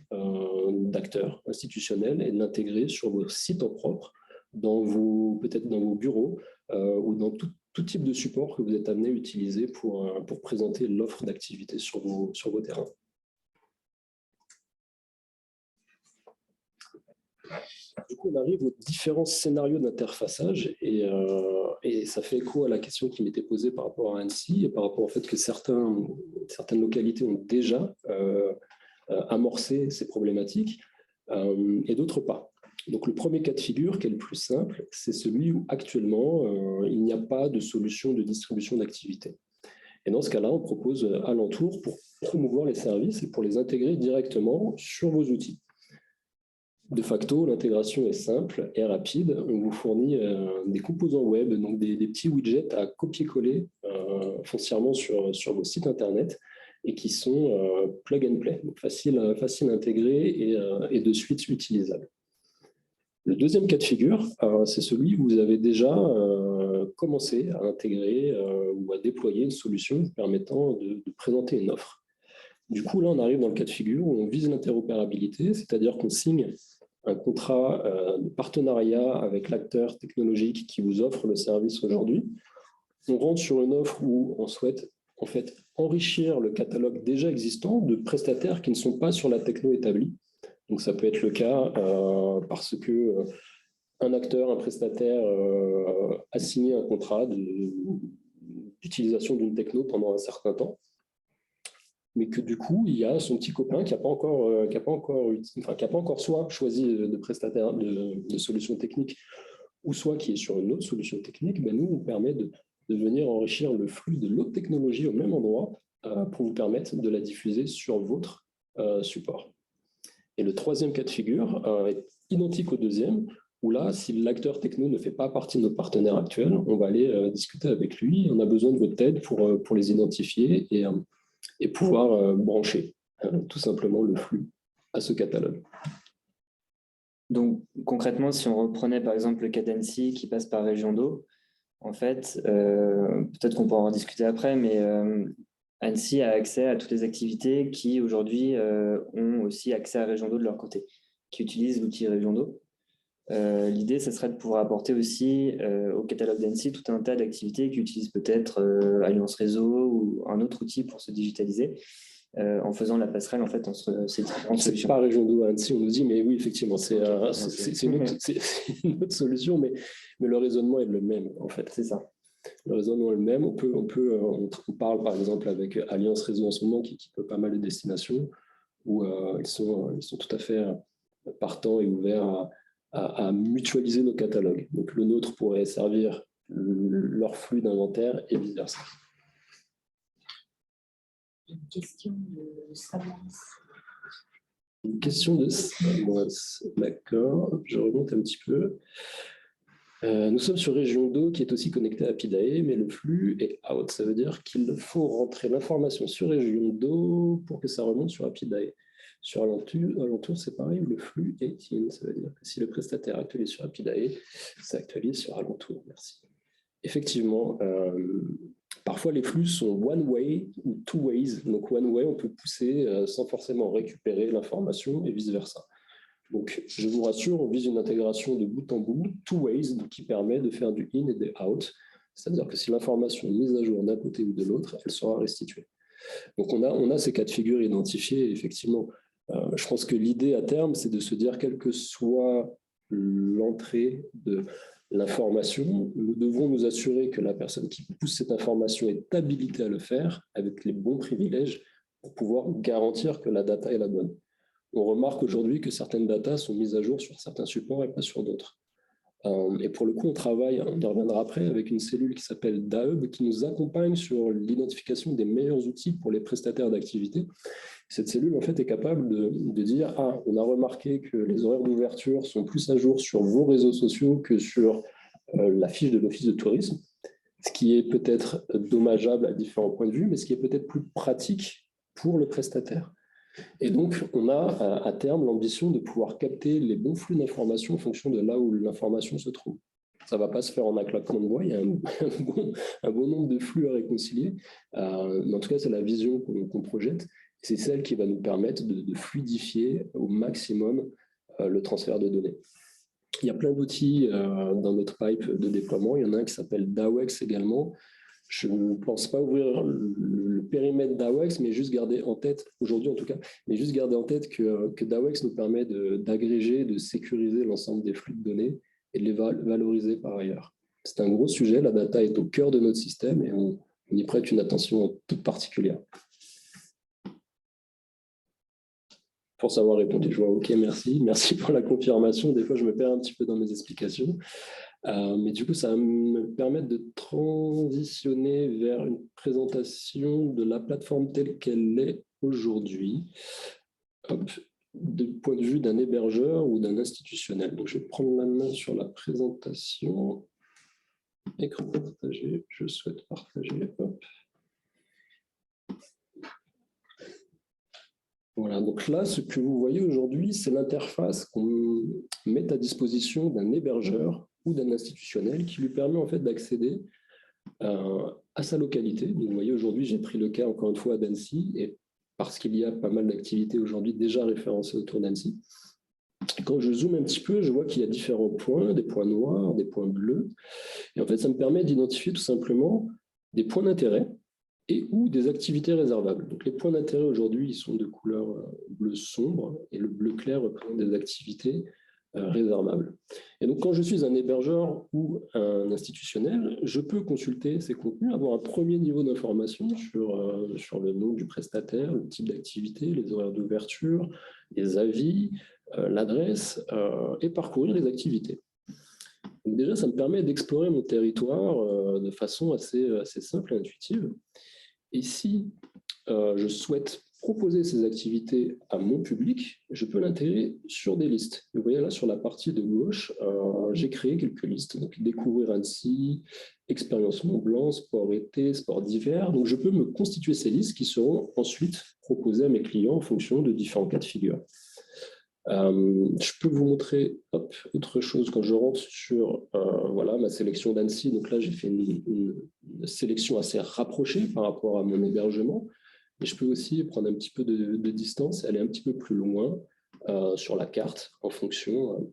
d'acteurs institutionnels et de l'intégrer sur vos sites en propre, peut-être dans vos bureaux ou dans tout type de support que vous êtes amené à utiliser pour présenter l'offre d'activité sur vos terrains. Du coup, on arrive aux différents scénarios d'interfaçage et ça fait écho à la question qui m'était posée par rapport à Annecy et par rapport au fait que certaines localités ont déjà amorcé ces problématiques et d'autres pas. Donc, le premier cas de figure, qui est le plus simple, c'est celui où actuellement, il n'y a pas de solution de distribution d'activités. Et dans ce cas-là, on propose Alentour pour promouvoir les services et pour les intégrer directement sur vos outils. De facto, l'intégration est simple et rapide. On vous fournit des composants web, donc des petits widgets à copier-coller foncièrement sur vos sites Internet et qui sont plug and play, donc facile à intégrer et de suite utilisables. Le deuxième cas de figure, c'est celui où vous avez déjà commencé à intégrer ou à déployer une solution vous permettant de présenter une offre. Du coup, là, on arrive dans le cas de figure où on vise l'interopérabilité, c'est-à-dire qu'on signe un contrat de partenariat avec l'acteur technologique qui vous offre le service aujourd'hui. On rentre sur une offre où on souhaite en fait enrichir le catalogue déjà existant de prestataires qui ne sont pas sur la techno établie. Donc, ça peut être le cas parce que un acteur, un prestataire a signé un contrat d'utilisation d'une techno pendant un certain temps, mais que du coup, il y a son petit copain qui n'a pas encore soit choisi de prestataire de solution technique, ou soit qui est sur une autre solution technique. Ben nous, on permet de venir enrichir le flux de l'autre technologie au même endroit pour vous permettre de la diffuser sur votre support. Et le troisième cas de figure est identique au deuxième, où là, si l'acteur techno ne fait pas partie de nos partenaires actuels, on va aller discuter avec lui. On a besoin de votre aide pour les identifier et pouvoir brancher tout simplement le flux à ce catalogue.
Donc concrètement, si on reprenait par exemple le cas d'Annecy qui passe par Région d'eau, en fait, peut-être qu'on pourra en discuter après, mais Annecy a accès à toutes les activités qui aujourd'hui ont aussi accès à Région d'eau de leur côté, qui utilisent l'outil Région d'eau. L'idée, ce serait de pouvoir apporter aussi au catalogue d'Annecy tout un tas d'activités qui utilisent peut-être Alliance Réseau ou un autre outil pour se digitaliser, en faisant la passerelle en fait entre ces différentes solutions.
C'est pas Région d'eau à Annecy, on nous dit, mais oui, effectivement, c'est une autre solution, mais le raisonnement est le même, en fait.
C'est ça.
Le raisonnement est le même. On parle par exemple avec Alliance Réseau en ce moment qui peut pas mal de destinations, où ils sont tout à fait partants et ouverts à mutualiser nos catalogues. Donc le nôtre pourrait servir leur flux d'inventaire et vice-versa.
Une question de Samas.
Une question de Samas, d'accord, je remonte un petit peu. Nous sommes sur Région d'eau qui est aussi connectée à Apidae, mais le flux est out. Ça veut dire qu'il faut rentrer l'information sur Région d'eau pour que ça remonte sur Apidae. Sur Alentour, c'est pareil, où le flux est in. Ça veut dire que si le prestataire actualise sur Apidae, ça actualise sur Alentour. Merci. Effectivement, parfois les flux sont one way ou two ways. Donc one way, on peut pousser sans forcément récupérer l'information et vice-versa. Donc, je vous rassure, on vise une intégration de bout en bout, two ways, donc qui permet de faire du in et du out. C'est-à-dire que si l'information est mise à jour d'un côté ou de l'autre, elle sera restituée. Donc, on a ces cas de figure identifiés, effectivement. Je pense que l'idée à terme, c'est de se dire, quelle que soit l'entrée de l'information, nous devons nous assurer que la personne qui pousse cette information est habilitée à le faire avec les bons privilèges pour pouvoir garantir que la data est la bonne. On remarque aujourd'hui que certaines datas sont mises à jour sur certains supports et pas sur d'autres. Et pour le coup, on travaille, on y reviendra après, avec une cellule qui s'appelle DAEB, qui nous accompagne sur l'identification des meilleurs outils pour les prestataires d'activité. Cette cellule, en fait, est capable de dire « Ah, on a remarqué que les horaires d'ouverture sont plus à jour sur vos réseaux sociaux que sur la fiche de l'Office de tourisme », ce qui est peut-être dommageable à différents points de vue, mais ce qui est peut-être plus pratique pour le prestataire. Et donc, on a à terme l'ambition de pouvoir capter les bons flux d'informations en fonction de là où l'information se trouve. Ça ne va pas se faire en un claquement de doigts, il y a un bon nombre de flux à réconcilier. Mais en tout cas, c'est la vision qu'on projette. C'est celle qui va nous permettre de fluidifier au maximum le transfert de données. Il y a plein d'outils dans notre pipe de déploiement. Il y en a un qui s'appelle DAWEX également. Je ne pense pas ouvrir le périmètre DAWEX, mais juste garder en tête, aujourd'hui en tout cas, mais juste garder en tête que DAWEX nous permet d'agréger, de sécuriser l'ensemble des flux de données et de les valoriser par ailleurs. C'est un gros sujet, la data est au cœur de notre système et on y prête une attention toute particulière. Pour savoir répondre, je vois OK, merci pour la confirmation. Des fois, je me perds un petit peu dans mes explications. Mais du coup, ça va me permettre de transitionner vers une présentation de la plateforme telle qu'elle est aujourd'hui, du point de vue d'un hébergeur ou d'un institutionnel. Donc, je vais prendre la main sur la présentation. Écran partagé, je souhaite partager. Hop. Voilà, donc là, ce que vous voyez aujourd'hui, c'est l'interface qu'on met à disposition d'un hébergeur ou d'un institutionnel qui lui permet en fait d'accéder à sa localité. Donc, vous voyez, aujourd'hui, j'ai pris le cas encore une fois d'Annecy, et parce qu'il y a pas mal d'activités aujourd'hui déjà référencées autour d'Annecy. Quand je zoome un petit peu, je vois qu'il y a différents points, des points noirs, des points bleus. Et en fait, ça me permet d'identifier tout simplement des points d'intérêt et ou des activités réservables. Donc, les points d'intérêt aujourd'hui, ils sont de couleur bleu sombre et le bleu clair représente des activités réservables. Et donc, quand je suis un hébergeur ou un institutionnel, je peux consulter ces contenus, avoir un premier niveau d'information sur le nom du prestataire, le type d'activité, les horaires d'ouverture, les avis, l'adresse et parcourir les activités. Donc déjà, ça me permet d'explorer mon territoire de façon assez simple et intuitive. Et si je souhaite proposer ces activités à mon public, je peux l'intégrer sur des listes. Vous voyez là, sur la partie de gauche, j'ai créé quelques listes. Donc, découvrir Annecy, expérience Mont-Blanc, sport été, sport d'hiver. Donc, je peux me constituer ces listes qui seront ensuite proposées à mes clients en fonction de différents cas de figure. Je peux vous montrer autre chose quand je rentre sur voilà, ma sélection d'Annecy. Donc là, j'ai fait une sélection assez rapprochée par rapport à mon hébergement. Mais je peux aussi prendre un petit peu de distance et aller un petit peu plus loin sur la carte en fonction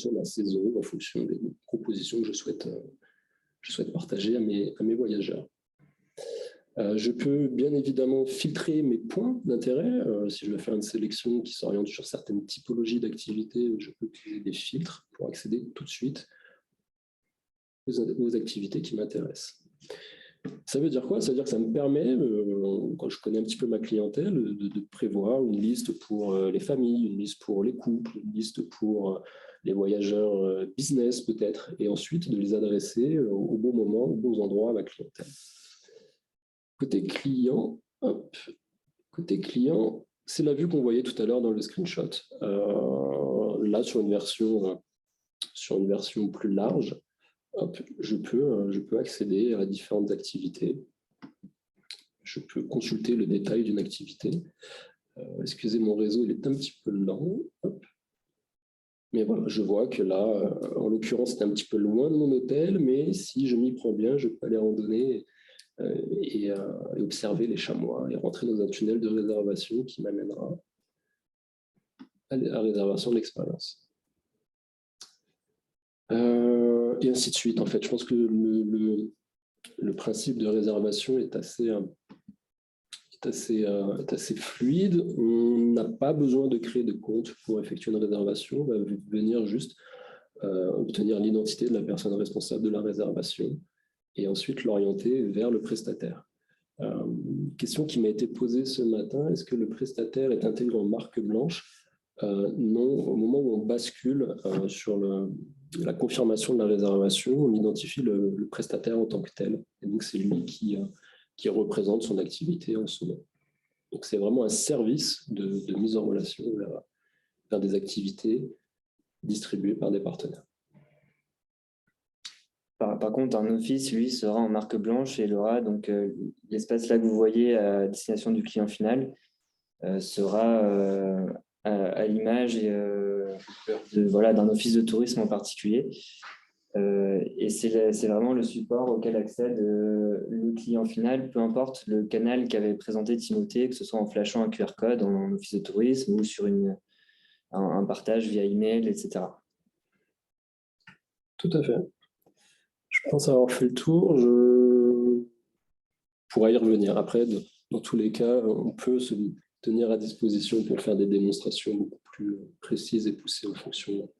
de la saison, en fonction des propositions que je souhaite partager à mes voyageurs. Je peux bien évidemment filtrer mes points d'intérêt. Si je veux faire une sélection qui s'oriente sur certaines typologies d'activités, je peux utiliser des filtres pour accéder tout de suite aux activités qui m'intéressent. Ça veut dire quoi? Ça veut dire que ça me permet, quand je connais un petit peu ma clientèle, de prévoir une liste pour les familles, une liste pour les couples, une liste pour les voyageurs business peut-être, et ensuite de les adresser au bon moment, aux bons endroits à ma clientèle. Côté client, c'est la vue qu'on voyait tout à l'heure dans le screenshot. Là, sur une version plus large, je peux accéder à différentes activités. Je peux consulter le détail d'une activité. Excusez, mon réseau, il est un petit peu lent. Mais voilà, je vois que là, en l'occurrence, c'est un petit peu loin de mon hôtel, mais si je m'y prends bien, je peux aller randonner et observer les chamois et rentrer dans un tunnel de réservation qui m'amènera à la réservation de l'expérience. Et ainsi de suite. En fait, je pense que le principe de réservation est assez fluide. On n'a pas besoin de créer de compte pour effectuer une réservation. On va venir juste obtenir l'identité de la personne responsable de la réservation et ensuite l'orienter vers le prestataire. Question qui m'a été posée ce matin, est-ce que le prestataire est intégré en marque blanche? Non, au moment où on bascule sur la confirmation de la réservation, on identifie le prestataire en tant que tel. Et donc, c'est lui qui représente son activité en ce moment. Donc, c'est vraiment un service de mise en relation vers des activités distribuées par des partenaires.
Par contre, un office, lui, sera en marque blanche et il aura donc l'espace là que vous voyez à destination du client final sera à l'image d'un office de tourisme en particulier. Et c'est vraiment le support auquel accède le client final, peu importe le canal qu'avait présenté Timothée, que ce soit en flashant un QR code en office de tourisme ou sur un partage via email, etc.
Tout à fait. Je pense avoir fait le tour. Je pourrais y revenir. Après, dans tous les cas, on peut se tenir à disposition pour faire des démonstrations beaucoup plus précises et poussées en fonction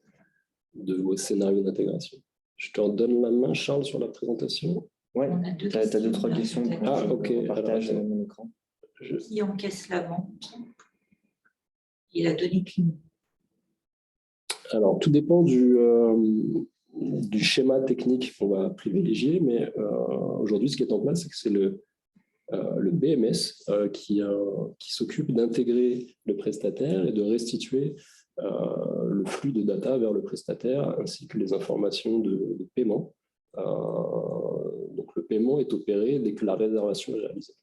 de vos scénarios d'intégration. Je te redonne la main, Charles, sur la présentation.
Ouais,
On a
tu as deux, trois questions.
Ok.
On partage mon écran.
Qui encaisse la vente et la donnée client.
Alors, tout dépend du schéma technique qu'on va privilégier, mais aujourd'hui, ce qui est en place, c'est que c'est le BMS qui s'occupe d'intégrer le prestataire et de restituer le flux de data vers le prestataire, ainsi que les informations de paiement. Donc, le paiement est opéré dès que la réservation est réalisée.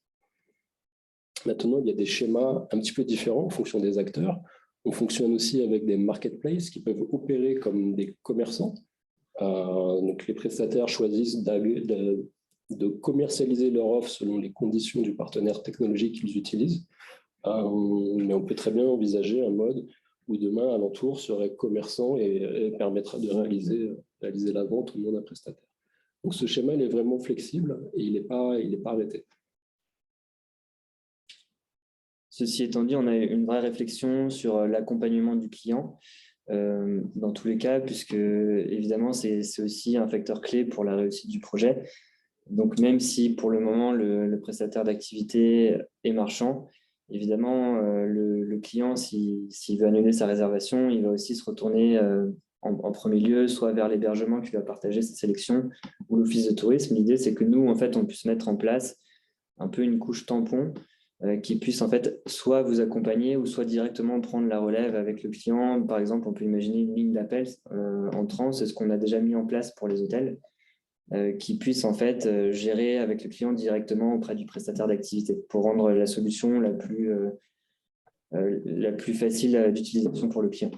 Maintenant, il y a des schémas un petit peu différents en fonction des acteurs. On fonctionne aussi avec des marketplaces qui peuvent opérer comme des commerçants. Donc, les prestataires choisissent de commercialiser leur offre selon les conditions du partenaire technologique qu'ils utilisent. Mais on peut très bien envisager un mode où demain, Alentour serait commerçant et permettra de réaliser la vente au nom d'un prestataire. Donc, ce schéma, il est vraiment flexible et il n'est pas arrêté.
Ceci étant dit, on a une vraie réflexion sur l'accompagnement du client dans tous les cas, puisque évidemment, c'est aussi un facteur clé pour la réussite du projet. Donc, même si pour le moment, le prestataire d'activité est marchand, évidemment, le client, s'il veut annuler sa réservation, il va aussi se retourner en premier lieu, soit vers l'hébergement qui va partager cette sélection ou l'office de tourisme. L'idée, c'est que nous, en fait, on puisse mettre en place un peu une couche tampon qui puisse en fait soit vous accompagner ou soit directement prendre la relève avec le client. Par exemple, on peut imaginer une ligne d'appel entrant, c'est ce qu'on a déjà mis en place pour les hôtels, qui puisse en fait gérer avec le client directement auprès du prestataire d'activité pour rendre la solution la plus facile d'utilisation pour le client.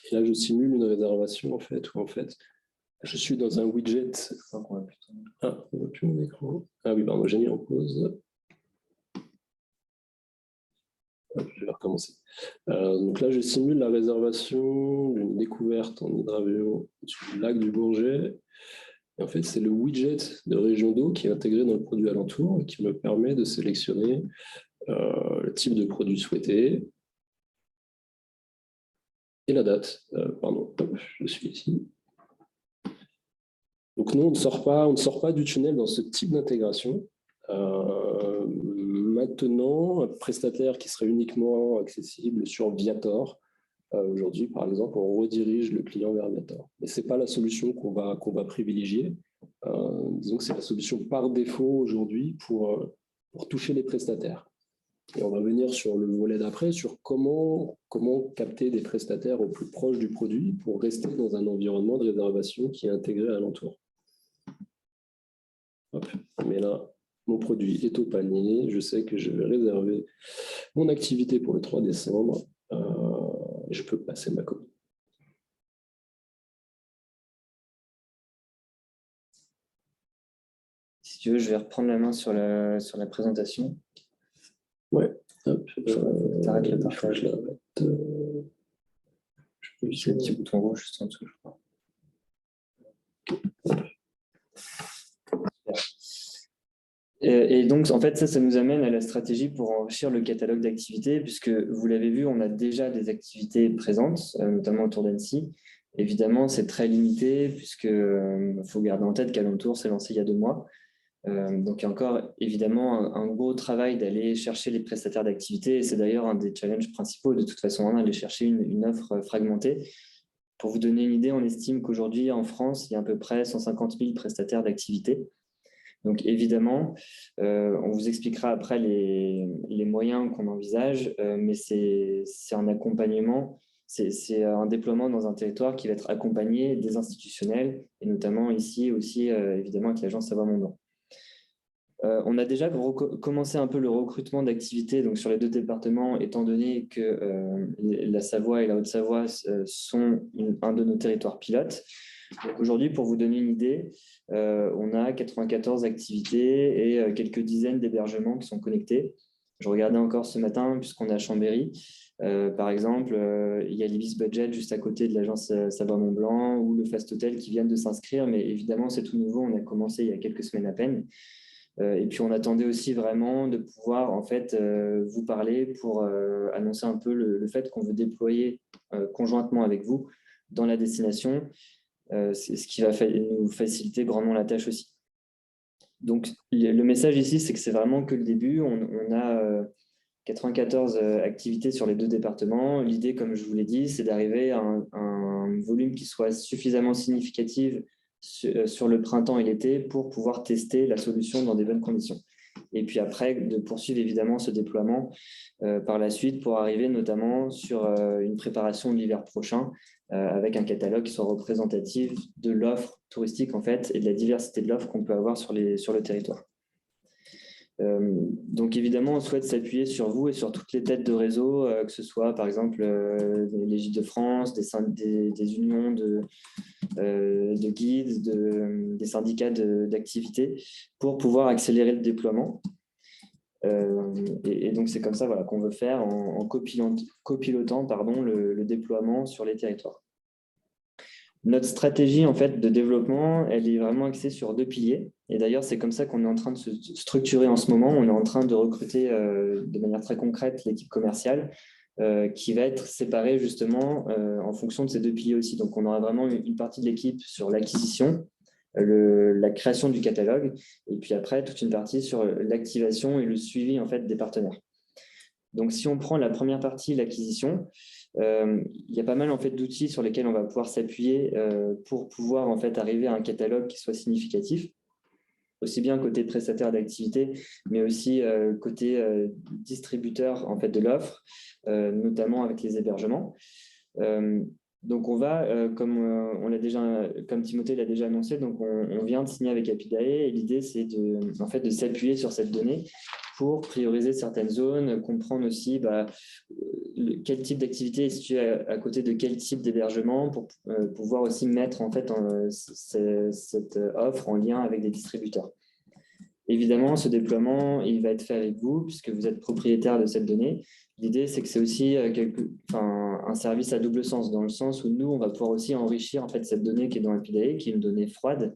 Et là, je simule une réservation en fait, où en fait, je suis dans un widget. Ah, on voit plus mon écran. Ah oui, pardon, j'ai mis en pause. Je vais recommencer. Donc là, je simule la réservation d'une découverte en hydravion sur le lac du Bourget. Et en fait, c'est le widget de région d'eau qui est intégré dans le produit Alentour et qui me permet de sélectionner le type de produit souhaité et la date. Pardon, hop, je suis ici. Donc nous, on ne sort pas du tunnel dans ce type d'intégration. Maintenant, un prestataire qui serait uniquement accessible sur Viator, aujourd'hui, par exemple, on redirige le client vers Viator. Mais ce n'est pas la solution qu'on va privilégier. Disons que c'est la solution par défaut aujourd'hui pour toucher les prestataires. Et on va venir sur le volet d'après, sur comment capter des prestataires au plus proche du produit pour rester dans un environnement de réservation qui est intégré à Alentour. Hop, mais là, mon produit est au panier. Je sais que je vais réserver mon activité pour le 3 décembre. Je peux passer ma commande.
Si tu veux, je vais reprendre la main sur la présentation.
Ouais. Hop.
T'arrêtes le partage.
Je l'arrête.
C'est le petit bouton rouge juste en dessous, je crois. Et donc, en fait, ça nous amène à la stratégie pour enrichir le catalogue d'activités, puisque vous l'avez vu, on a déjà des activités présentes, notamment autour d'Annecy. Évidemment, c'est très limité, puisqu'il faut garder en tête qu'Alentour s'est lancé il y a 2 mois. Donc, il y a encore évidemment un gros travail d'aller chercher les prestataires d'activités. Et c'est d'ailleurs un des challenges principaux, de toute façon, d'aller chercher une offre fragmentée Pour vous donner une idée, on estime qu'aujourd'hui, en France, il y a à peu près 150 000 prestataires d'activité. Donc, évidemment, on vous expliquera après les moyens qu'on envisage, mais c'est un accompagnement, c'est un déploiement dans un territoire qui va être accompagné des institutionnels, et notamment ici aussi, évidemment, avec l'agence Savoie-Mont-Blanc. On a déjà commencé un peu le recrutement d'activités sur les 2 départements, étant donné que la Savoie et la Haute-Savoie sont un de nos territoires pilotes. Aujourd'hui, pour vous donner une idée, on a 94 activités et quelques dizaines d'hébergements qui sont connectés. Je regardais encore ce matin, puisqu'on est à Chambéry. Par exemple, il y a l'Ibis Budget juste à côté de l'agence Savoie-Mont-Blanc ou le Fast Hotel qui viennent de s'inscrire, mais évidemment, c'est tout nouveau. On a commencé il y a quelques semaines à peine. Et puis, on attendait aussi vraiment de pouvoir en fait, vous parler pour annoncer un peu le fait qu'on veut déployer conjointement avec vous dans la destination, c'est ce qui va nous faciliter grandement la tâche aussi. Donc, le message ici, c'est que c'est vraiment que le début. On a 94 activités sur les 2 départements. L'idée, comme je vous l'ai dit, c'est d'arriver à un volume qui soit suffisamment significatif sur le printemps et l'été pour pouvoir tester la solution dans des bonnes conditions. Et puis après, de poursuivre évidemment ce déploiement par la suite pour arriver notamment sur une préparation de l'hiver prochain avec un catalogue qui soit représentatif de l'offre touristique en fait et de la diversité de l'offre qu'on peut avoir sur le territoire. Donc évidemment, on souhaite s'appuyer sur vous et sur toutes les têtes de réseau, que ce soit par exemple les Gîtes de France, des unions de guides, des syndicats d'activités pour pouvoir accélérer le déploiement. Et donc c'est comme ça qu'on veut faire en copilotant le déploiement sur les territoires. Notre stratégie en fait, de développement, elle est vraiment axée sur 2 piliers. Et d'ailleurs, c'est comme ça qu'on est en train de se structurer en ce moment. On est en train de recruter de manière très concrète l'équipe commerciale qui va être séparée justement en fonction de ces 2 piliers aussi. Donc, on aura vraiment une partie de l'équipe sur l'acquisition, la création du catalogue, et puis après, toute une partie sur l'activation et le suivi en fait, des partenaires. Donc, si on prend la première partie, l'acquisition, il y a pas mal en fait, d'outils sur lesquels on va pouvoir s'appuyer pour pouvoir en fait, arriver à un catalogue qui soit significatif, aussi bien côté prestataire d'activité, mais aussi côté distributeur en fait, de l'offre, notamment avec les hébergements. Donc, on va, comme Timothée l'a déjà annoncé, donc on vient de signer avec Apidae et l'idée, c'est en fait, de s'appuyer sur cette donnée pour prioriser certaines zones, comprendre aussi quel type d'activité est situé à côté de quel type d'hébergement pour pouvoir aussi mettre en fait, cette offre en lien avec des distributeurs. Évidemment, ce déploiement, il va être fait avec vous puisque vous êtes propriétaire de cette donnée. L'idée, c'est que c'est aussi un service à double sens, dans le sens où nous, on va pouvoir aussi enrichir en fait, cette donnée qui est dans Apidae, qui est une donnée froide.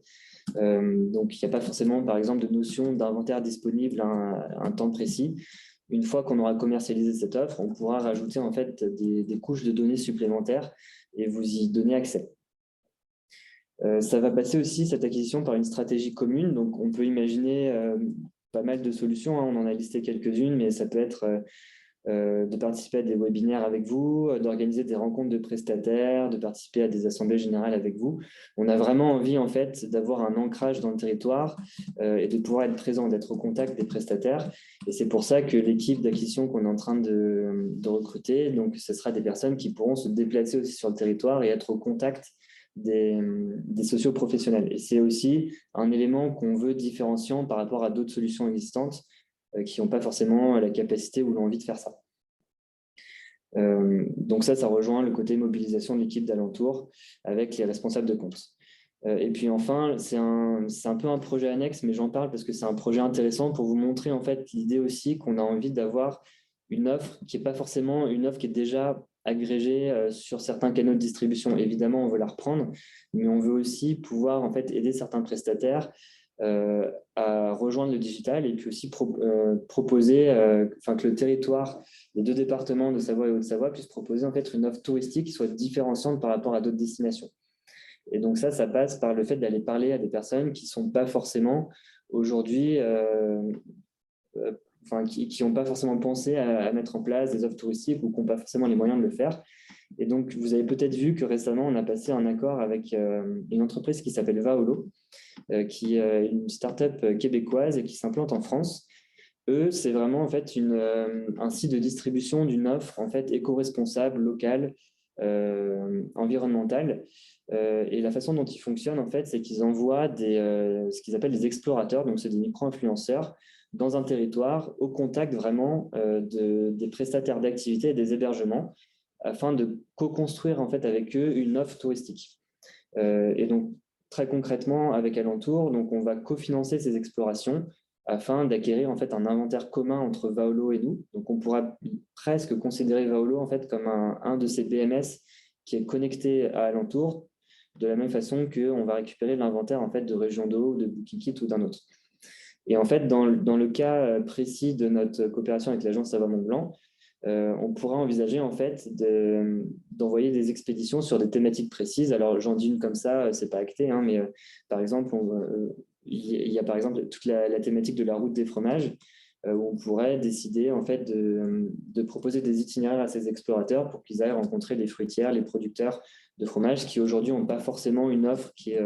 Donc, il n'y a pas forcément, par exemple, de notion d'inventaire disponible à un temps précis. Une fois qu'on aura commercialisé cette offre, on pourra rajouter en fait, des couches de données supplémentaires et vous y donner accès. Ça va passer aussi, cette acquisition, par une stratégie commune. Donc, on peut imaginer pas mal de solutions. On en a listé quelques-unes, mais ça peut être de participer à des webinaires avec vous, d'organiser des rencontres de prestataires, de participer à des assemblées générales avec vous. On a vraiment envie en fait, d'avoir un ancrage dans le territoire et de pouvoir être présent, d'être au contact des prestataires. Et c'est pour ça que l'équipe d'acquisition qu'on est en train de recruter, donc ce sera des personnes qui pourront se déplacer aussi sur le territoire et être au contact des socioprofessionnels. Et c'est aussi un élément qu'on veut différenciant par rapport à d'autres solutions existantes qui n'ont pas forcément la capacité ou l'envie de faire ça. Donc ça rejoint le côté mobilisation de l'équipe d'alentour avec les responsables de compte. Et puis enfin, c'est un peu un projet annexe, mais j'en parle parce que c'est un projet intéressant pour vous montrer en fait l'idée aussi qu'on a envie d'avoir une offre qui n'est pas forcément une offre qui est déjà agrégée sur certains canaux de distribution. Évidemment, on veut la reprendre, mais on veut aussi pouvoir en fait aider certains prestataires à rejoindre le digital et puis aussi proposer, que le territoire, les 2 départements de Savoie et Haute-Savoie puissent proposer en fait une offre touristique qui soit différenciante par rapport à d'autres destinations. Et donc ça passe par le fait d'aller parler à des personnes qui ne sont pas forcément aujourd'hui, qui n'ont pas forcément pensé à mettre en place des offres touristiques ou qui n'ont pas forcément les moyens de le faire. Et donc, vous avez peut-être vu que récemment, on a passé un accord avec une entreprise qui s'appelle Vaolo, qui est une start-up québécoise et qui s'implante en France. Eux, c'est vraiment en fait un site de distribution d'une offre en fait éco-responsable, locale, environnementale. Et la façon dont ils fonctionnent, en fait, c'est qu'ils envoient ce qu'ils appellent des explorateurs, donc c'est des micro-influenceurs, dans un territoire au contact vraiment des prestataires d'activités et des hébergements, afin de co-construire en fait avec eux une offre touristique. Et donc, très concrètement, avec Alentour, donc on va cofinancer ces explorations afin d'acquérir en fait un inventaire commun entre Vaolo et nous. Donc, on pourra presque considérer Vaolo en fait comme un de ces BMS qui est connecté à Alentour, de la même façon qu'on va récupérer l'inventaire en fait de Région d'eau, de Booking.kit ou d'un autre. Et en fait, dans le cas précis de notre coopération avec l'agence Savoie Mont Blanc, on pourra envisager en fait d'envoyer des expéditions sur des thématiques précises. Alors j'en dis une comme ça, c'est pas acté, hein, mais par exemple, il y a par exemple toute la thématique de la route des fromages, où on pourrait décider en fait de proposer des itinéraires à ces explorateurs pour qu'ils aillent rencontrer les fruitières, les producteurs de fromage qui aujourd'hui n'ont pas forcément une offre qui est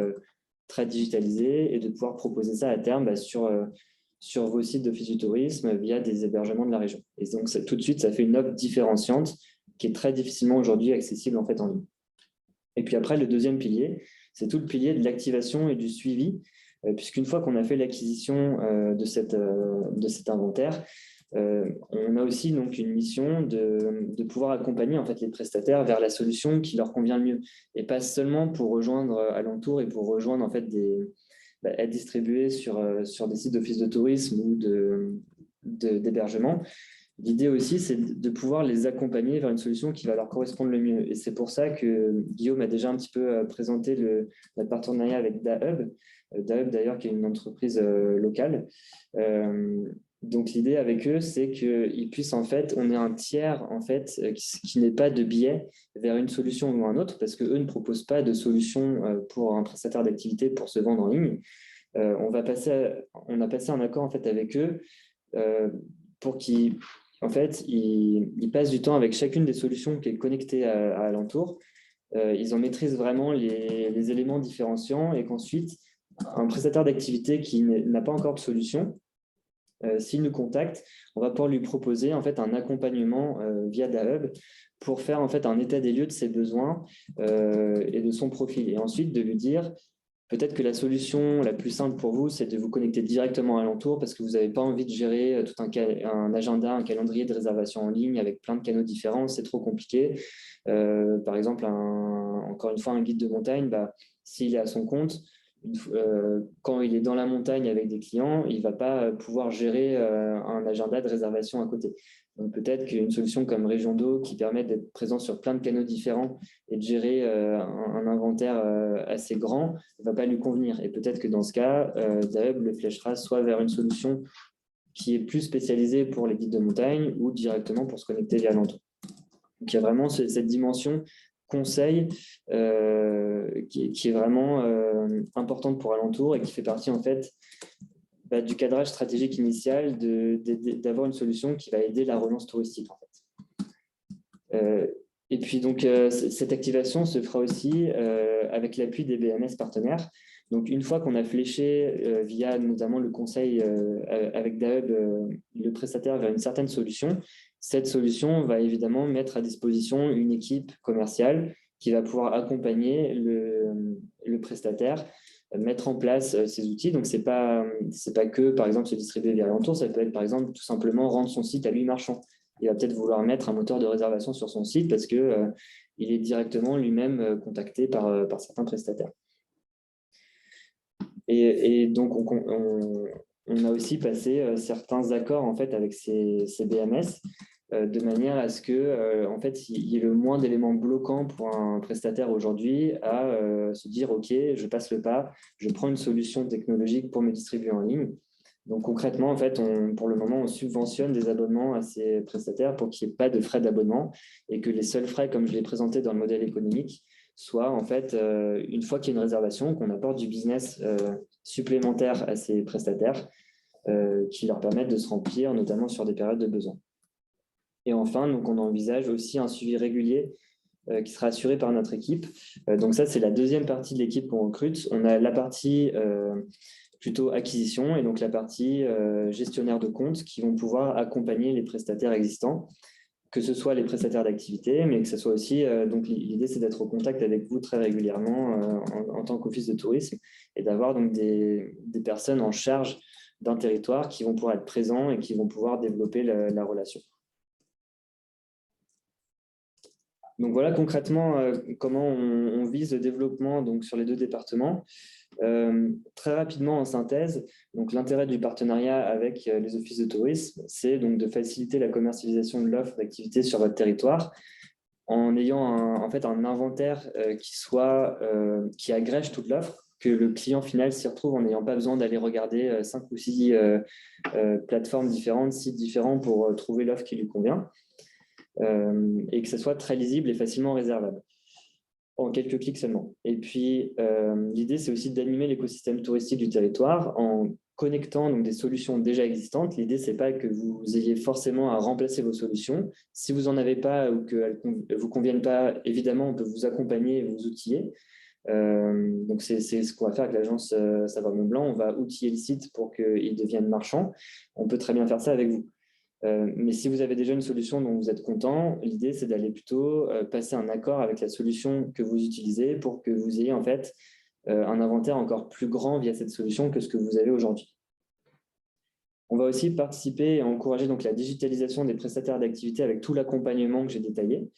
très digitalisée, et de pouvoir proposer ça à terme sur vos sites d'office du tourisme via des hébergements de la région. Et donc, tout de suite, ça fait une offre différenciante qui est très difficilement aujourd'hui accessible en fait en ligne. Et puis après, le deuxième pilier, c'est tout le pilier de l'activation et du suivi, puisqu'une fois qu'on a fait l'acquisition de cet inventaire, on a aussi donc une mission de pouvoir accompagner en fait les prestataires vers la solution qui leur convient le mieux, et pas seulement pour rejoindre Alentour et pour rejoindre en fait être distribué sur des sites d'office de tourisme ou d'hébergement. L'idée aussi, c'est de pouvoir les accompagner vers une solution qui va leur correspondre le mieux. Et c'est pour ça que Guillaume a déjà un petit peu présenté notre partenariat avec DaHub. DaHub, d'ailleurs, qui est une entreprise locale. Donc, l'idée avec eux, c'est qu'ils puissent, en fait, on est un tiers, en fait, qui n'est pas de biais vers une solution ou un autre, parce qu'eux ne proposent pas de solution pour un prestataire d'activité pour se vendre en ligne. On a passé un accord, en fait, avec eux pour qu'ils passent du temps avec chacune des solutions qui est connectée à Alentour. Ils en maîtrisent vraiment les éléments différenciants, et qu'ensuite, un prestataire d'activité qui n'a pas encore de solution, s'il nous contacte, on va pouvoir lui proposer en fait un accompagnement via DaHub pour faire en fait un état des lieux de ses besoins et de son profil. Et ensuite, de lui dire, peut-être que la solution la plus simple pour vous, c'est de vous connecter directement à Alentour parce que vous n'avez pas envie de gérer tout un agenda, un calendrier de réservation en ligne avec plein de canaux différents, c'est trop compliqué. Par exemple, encore une fois, un guide de montagne, s'il est à son compte, quand il est dans la montagne avec des clients, il ne va pas pouvoir gérer un agenda de réservation à côté. Donc peut-être qu'une solution comme Région d'eau qui permet d'être présent sur plein de canaux différents et de gérer un inventaire assez grand ne va pas lui convenir. Et peut-être que dans ce cas, DaHub le fléchera soit vers une solution qui est plus spécialisée pour les guides de montagne ou directement pour se connecter via Alentour. Donc il y a vraiment cette dimension conseil qui est vraiment importante pour Alentour et qui fait partie en fait du cadrage stratégique initial d'avoir une solution qui va aider la relance touristique en fait. Et puis donc cette activation se fera aussi avec l'appui des BMS partenaires. Donc une fois qu'on a fléché via notamment le conseil avec DaHub le prestataire vers une certaine solution, cette solution va évidemment mettre à disposition une équipe commerciale qui va pouvoir accompagner le prestataire, mettre en place ces outils. Donc, c'est pas que, par exemple, se distribuer via Alentour, ça peut être, par exemple, tout simplement rendre son site à lui marchand. Il va peut-être vouloir mettre un moteur de réservation sur son site parce qu'il est directement lui-même contacté par certains prestataires. Et donc, on a aussi passé certains accords en fait, avec ces BMS de manière à ce que en fait, il y ait le moins d'éléments bloquants pour un prestataire aujourd'hui à se dire « Ok, je passe le pas, je prends une solution technologique pour me distribuer en ligne ». Donc concrètement, en fait, pour le moment, on subventionne des abonnements à ces prestataires pour qu'il n'y ait pas de frais d'abonnement et que les seuls frais, comme je l'ai présenté dans le modèle économique, soient en fait, une fois qu'il y a une réservation, qu'on apporte du business supplémentaire à ces prestataires qui leur permettent de se remplir, notamment sur des périodes de besoin. Et enfin, donc, on envisage aussi un suivi régulier qui sera assurée par notre équipe. Donc ça, c'est la deuxième partie de l'équipe qu'on recrute. On a la partie plutôt acquisition et donc la partie gestionnaire de compte qui vont pouvoir accompagner les prestataires existants, que ce soit les prestataires d'activité, mais que ce soit aussi, donc l'idée c'est d'être au contact avec vous très régulièrement en tant qu'office de tourisme et d'avoir donc des personnes en charge d'un territoire qui vont pouvoir être présents et qui vont pouvoir développer la relation. Donc voilà concrètement comment on vise le développement donc, sur les 2 départements. Très rapidement en synthèse, donc l'intérêt du partenariat avec les offices de tourisme, c'est donc de faciliter la commercialisation de l'offre d'activité sur votre territoire en ayant un inventaire qui agrège toute l'offre, que le client final s'y retrouve en n'ayant pas besoin d'aller regarder 5 ou 6 plateformes différentes, sites différents pour trouver l'offre qui lui convient. Et que ce soit très lisible et facilement réservable, en quelques clics seulement. Et puis, l'idée, c'est aussi d'animer l'écosystème touristique du territoire en connectant donc, des solutions déjà existantes. L'idée, ce n'est pas que vous ayez forcément à remplacer vos solutions. Si vous n'en avez pas ou qu'elles ne vous conviennent pas, évidemment, on peut vous accompagner et vous outiller. Donc, c'est ce qu'on va faire avec l'agence Savoie Mont Blanc. On va outiller le site pour qu'il devienne marchand. On peut très bien faire ça avec vous. Mais si vous avez déjà une solution dont vous êtes content, l'idée, c'est d'aller plutôt passer un accord avec la solution que vous utilisez pour que vous ayez en fait un inventaire encore plus grand via cette solution que ce que vous avez aujourd'hui. On va aussi participer et encourager donc, la digitalisation des prestataires d'activité avec tout l'accompagnement que j'ai détaillé.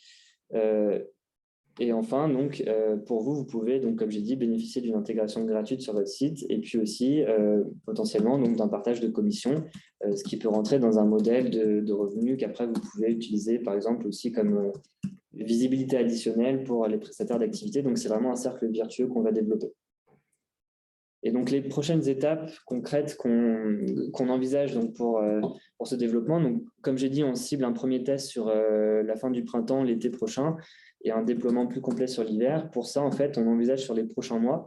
Et enfin, donc, pour vous, vous pouvez, donc, comme j'ai dit, bénéficier d'une intégration gratuite sur votre site et puis aussi potentiellement d'un partage de commissions, ce qui peut rentrer dans un modèle de revenus qu'après vous pouvez utiliser, par exemple, aussi comme visibilité additionnelle pour les prestataires d'activité. Donc, c'est vraiment un cercle vertueux qu'on va développer. Et donc, les prochaines étapes concrètes qu'on envisage donc, pour ce développement, donc, comme j'ai dit, on cible un premier test sur la fin du printemps, l'été prochain, et un déploiement plus complet sur l'hiver. Pour ça, en fait, on envisage sur les prochains mois,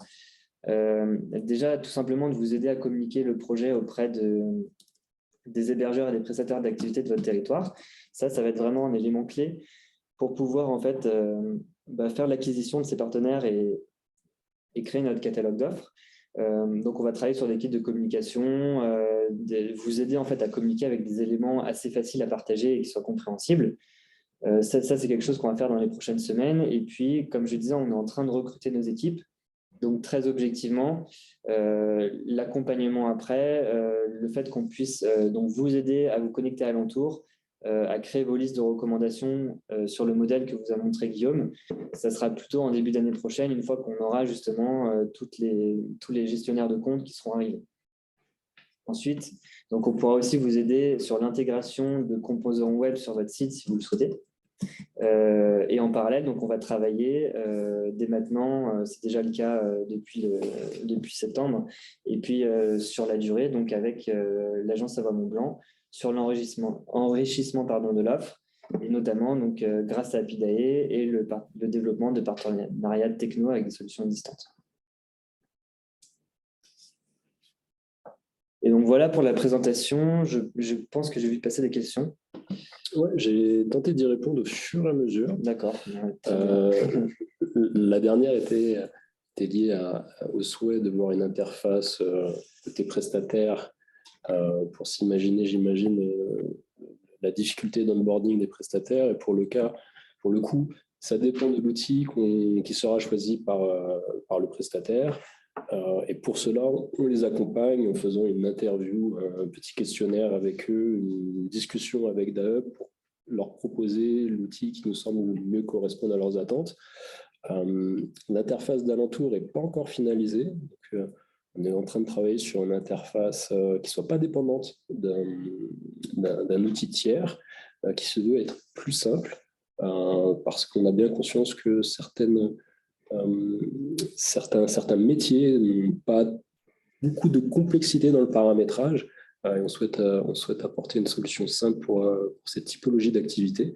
déjà tout simplement de vous aider à communiquer le projet auprès des hébergeurs et des prestataires d'activité de votre territoire. Ça va être vraiment un élément clé pour pouvoir en fait faire l'acquisition de ces partenaires et créer notre catalogue d'offres. Donc, on va travailler sur des kits de communication, vous aider en fait à communiquer avec des éléments assez faciles à partager et qui soient compréhensibles. Ça, c'est quelque chose qu'on va faire dans les prochaines semaines. Et puis, comme je disais, on est en train de recruter nos équipes. Donc, très objectivement, l'accompagnement après, le fait qu'on puisse donc vous aider à vous connecter à Alentour, à créer vos listes de recommandations sur le modèle que vous a montré Guillaume. Ça sera plutôt en début d'année prochaine, une fois qu'on aura justement tous les gestionnaires de comptes qui seront arrivés. Ensuite, donc on pourra aussi vous aider sur l'intégration de composants web sur votre site si vous le souhaitez. Et en parallèle, donc on va travailler dès maintenant, c'est déjà le cas depuis septembre, et puis sur la durée, donc avec l'agence Savoie Mont Blanc, sur l'enrichissement de l'offre, et notamment donc, grâce à Apidae et le développement de partenariats techno avec des solutions existantes. Et donc voilà pour la présentation. Je pense que j'ai vu passer des questions.
Ouais, j'ai tenté d'y répondre au fur et à mesure.
D'accord.
La dernière était liée au souhait de voir une interface côté prestataire pour s'imaginer, j'imagine, la difficulté d'onboarding des prestataires. Et pour le coup, ça dépend de l'outil qui sera choisi par le prestataire. Et pour cela, on les accompagne en faisant une interview, un petit questionnaire avec eux, une discussion avec DAE pour leur proposer l'outil qui nous semble mieux correspondre à leurs attentes. L'interface d'Alentour n'est pas encore finalisée. Donc, on est en train de travailler sur une interface qui ne soit pas dépendante d'un outil tiers, qui se veut être plus simple, parce qu'on a bien conscience que certains métiers n'ont pas beaucoup de complexité dans le paramétrage, et on souhaite apporter une solution simple pour cette typologie d'activité,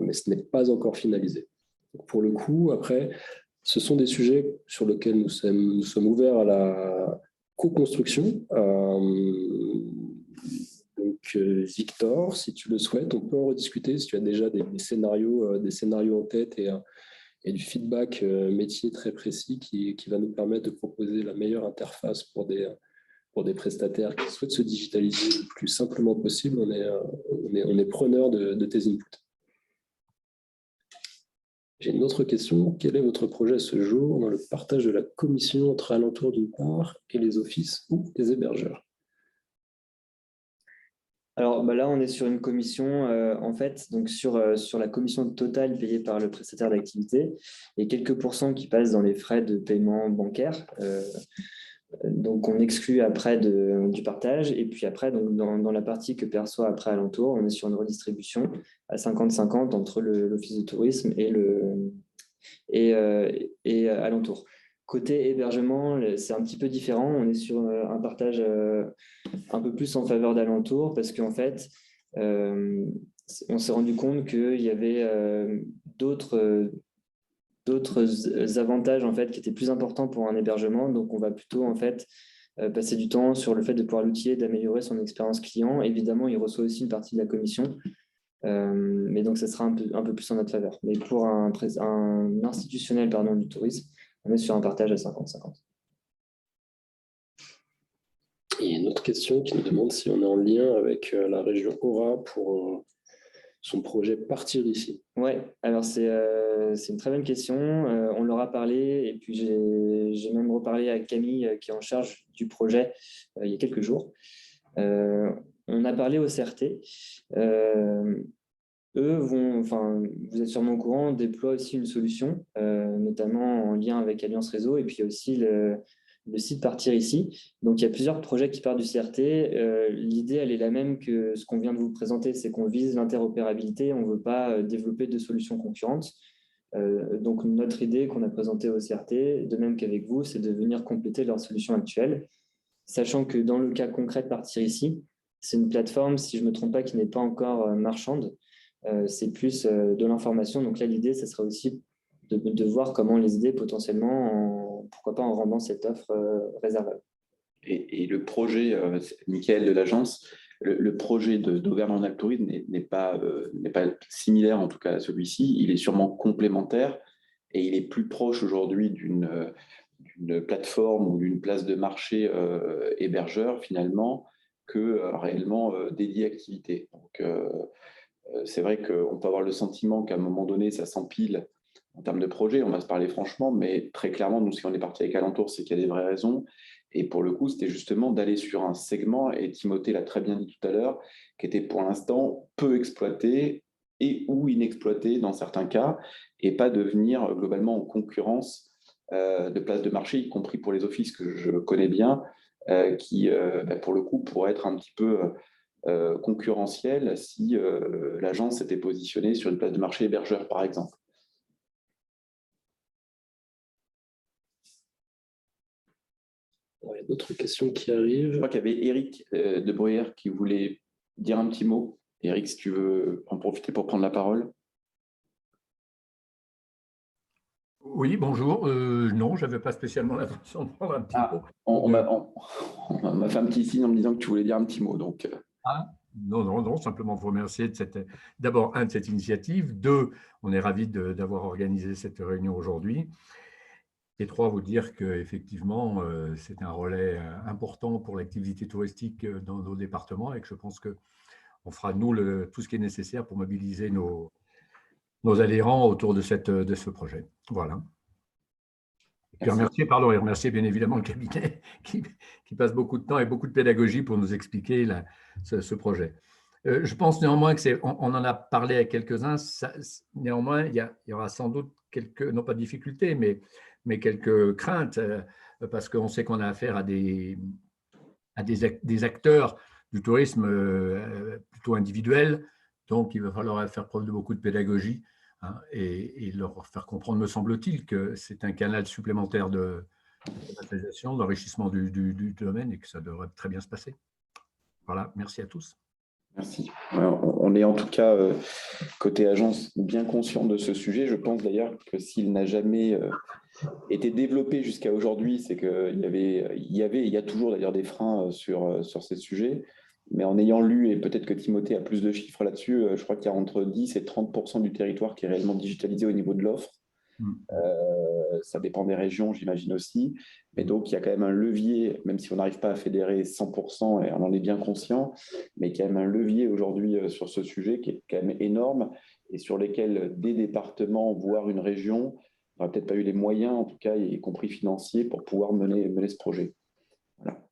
mais ce n'est pas encore finalisé. Donc pour le coup, après, ce sont des sujets sur lesquels nous sommes ouverts à la co-construction. Donc, Victor. Si tu le souhaites, on peut en rediscuter si tu as déjà des scénarios en tête et du feedback métier très précis qui va nous permettre de proposer la meilleure interface pour des prestataires qui souhaitent se digitaliser le plus simplement possible. On est preneur de tes inputs. J'ai une autre question. Quel est votre projet à ce jour dans le partage de la commission entre Alentour d'une part et les offices ou les hébergeurs?
Alors là, on est sur une commission, en fait, donc sur la commission totale payée par le prestataire d'activité et quelques pourcents qui passent dans les frais de paiement bancaire. Donc, on exclut après du partage. Et puis après, donc, dans la partie que perçoit après Alentour, on est sur une redistribution à 50-50 entre l'Office de tourisme et Alentour. Côté hébergement, c'est un petit peu différent. On est sur un partage un peu plus en faveur d'Alentour parce qu'en fait, on s'est rendu compte qu'il y avait d'autres avantages en fait, qui étaient plus importants pour un hébergement. Donc, on va plutôt en fait, passer du temps sur le fait de pouvoir l'outiller, d'améliorer son expérience client. Évidemment, il reçoit aussi une partie de la commission. Mais donc, ça sera un peu plus en notre faveur. Mais pour un institutionnel du tourisme, on est sur un partage à 50-50.
Il y a une autre question qui nous demande si on est en lien avec la région Aura pour son projet Partir ici.
Oui, alors c'est une très bonne question. On leur a parlé et puis j'ai même reparlé à Camille qui est en charge du projet il y a quelques jours. On a parlé au CRT. Eux vous êtes sûrement au courant, déploient aussi une solution, notamment en lien avec Alliance Réseau, et puis il y a aussi le site Partir ici. Donc, il y a plusieurs projets qui partent du CRT. L'idée, elle est la même que ce qu'on vient de vous présenter, c'est qu'on vise l'interopérabilité. On ne veut pas développer de solutions concurrentes. Donc, notre idée qu'on a présentée au CRT, de même qu'avec vous, c'est de venir compléter leurs solutions actuelles, sachant que dans le cas concret de Partir ici, c'est une plateforme, si je ne me trompe pas, qui n'est pas encore marchande. C'est plus de l'information. Donc là, l'idée, ce serait aussi de voir comment les aider potentiellement, pourquoi pas en rendant cette offre réservable.
Et le projet, Mickaël de l'agence, le projet d'Auvergne Tourisme n'est pas similaire en tout cas à celui-ci. Il est sûrement complémentaire et il est plus proche aujourd'hui d'une plateforme ou d'une place de marché hébergeur finalement que réellement dédié activité. Donc, c'est vrai qu'on peut avoir le sentiment qu'à un moment donné, ça s'empile en termes de projet, on va se parler franchement, mais très clairement, nous, si on est parti avec Alentour, c'est qu'il y a des vraies raisons. Et pour le coup, c'était justement d'aller sur un segment, et Timothée l'a très bien dit tout à l'heure, qui était pour l'instant peu exploité et ou inexploité dans certains cas, et pas de venir globalement en concurrence de places de marché, y compris pour les offices que je connais bien, qui, pour le coup, pourraient être un petit peu concurrentiel si l'agence s'était positionnée sur une place de marché hébergeur, par exemple.
Il y a d'autres questions qui arrivent.
Je crois qu'il y avait Eric de Bruyère qui voulait dire un petit mot. Eric, si tu veux en profiter pour prendre la parole.
Oui, bonjour. Non, je n'avais pas spécialement l'intention de prendre un petit mot.
On m'a fait un petit signe en me disant que tu voulais dire un petit mot. Donc.
Non, simplement vous remercier d'abord, de cette initiative. 2, on est ravis d'avoir organisé cette réunion aujourd'hui. Et 3, vous dire qu'effectivement, c'est un relais important pour l'activité touristique dans nos départements et que je pense qu'on fera, nous, tout ce qui est nécessaire pour mobiliser nos adhérents autour de ce projet. Voilà. Et puis remercier bien évidemment le cabinet qui passe beaucoup de temps et beaucoup de pédagogie pour nous expliquer ce projet. Je pense néanmoins on en a parlé à quelques-uns, néanmoins il y aura sans doute quelques, non pas de difficultés, mais quelques craintes, parce qu'on sait qu'on a affaire à des acteurs du tourisme plutôt individuels, donc il va falloir faire preuve de beaucoup de pédagogie et leur faire comprendre, me semble-t-il, que c'est un canal supplémentaire de capitalisation, d'enrichissement du domaine et que ça devrait très bien se passer. Voilà, merci à tous.
Merci. On est en tout cas, côté agence, bien conscient de ce sujet. Je pense d'ailleurs que s'il n'a jamais été développé jusqu'à aujourd'hui, c'est qu'il y a toujours d'ailleurs des freins sur ces sujets. Mais en ayant lu, et peut-être que Timothée a plus de chiffres là-dessus, je crois qu'il y a entre 10 et 30% du territoire qui est réellement digitalisé au niveau de l'offre. Ça dépend des régions, j'imagine aussi. Mais donc, il y a quand même un levier, même si on n'arrive pas à fédérer 100%, et on en est bien conscient, mais il y a quand même un levier aujourd'hui sur ce sujet qui est quand même énorme et sur lesquels des départements, voire une région, n'auraient peut-être pas eu les moyens, en tout cas, y compris financiers, pour pouvoir mener ce projet. Voilà.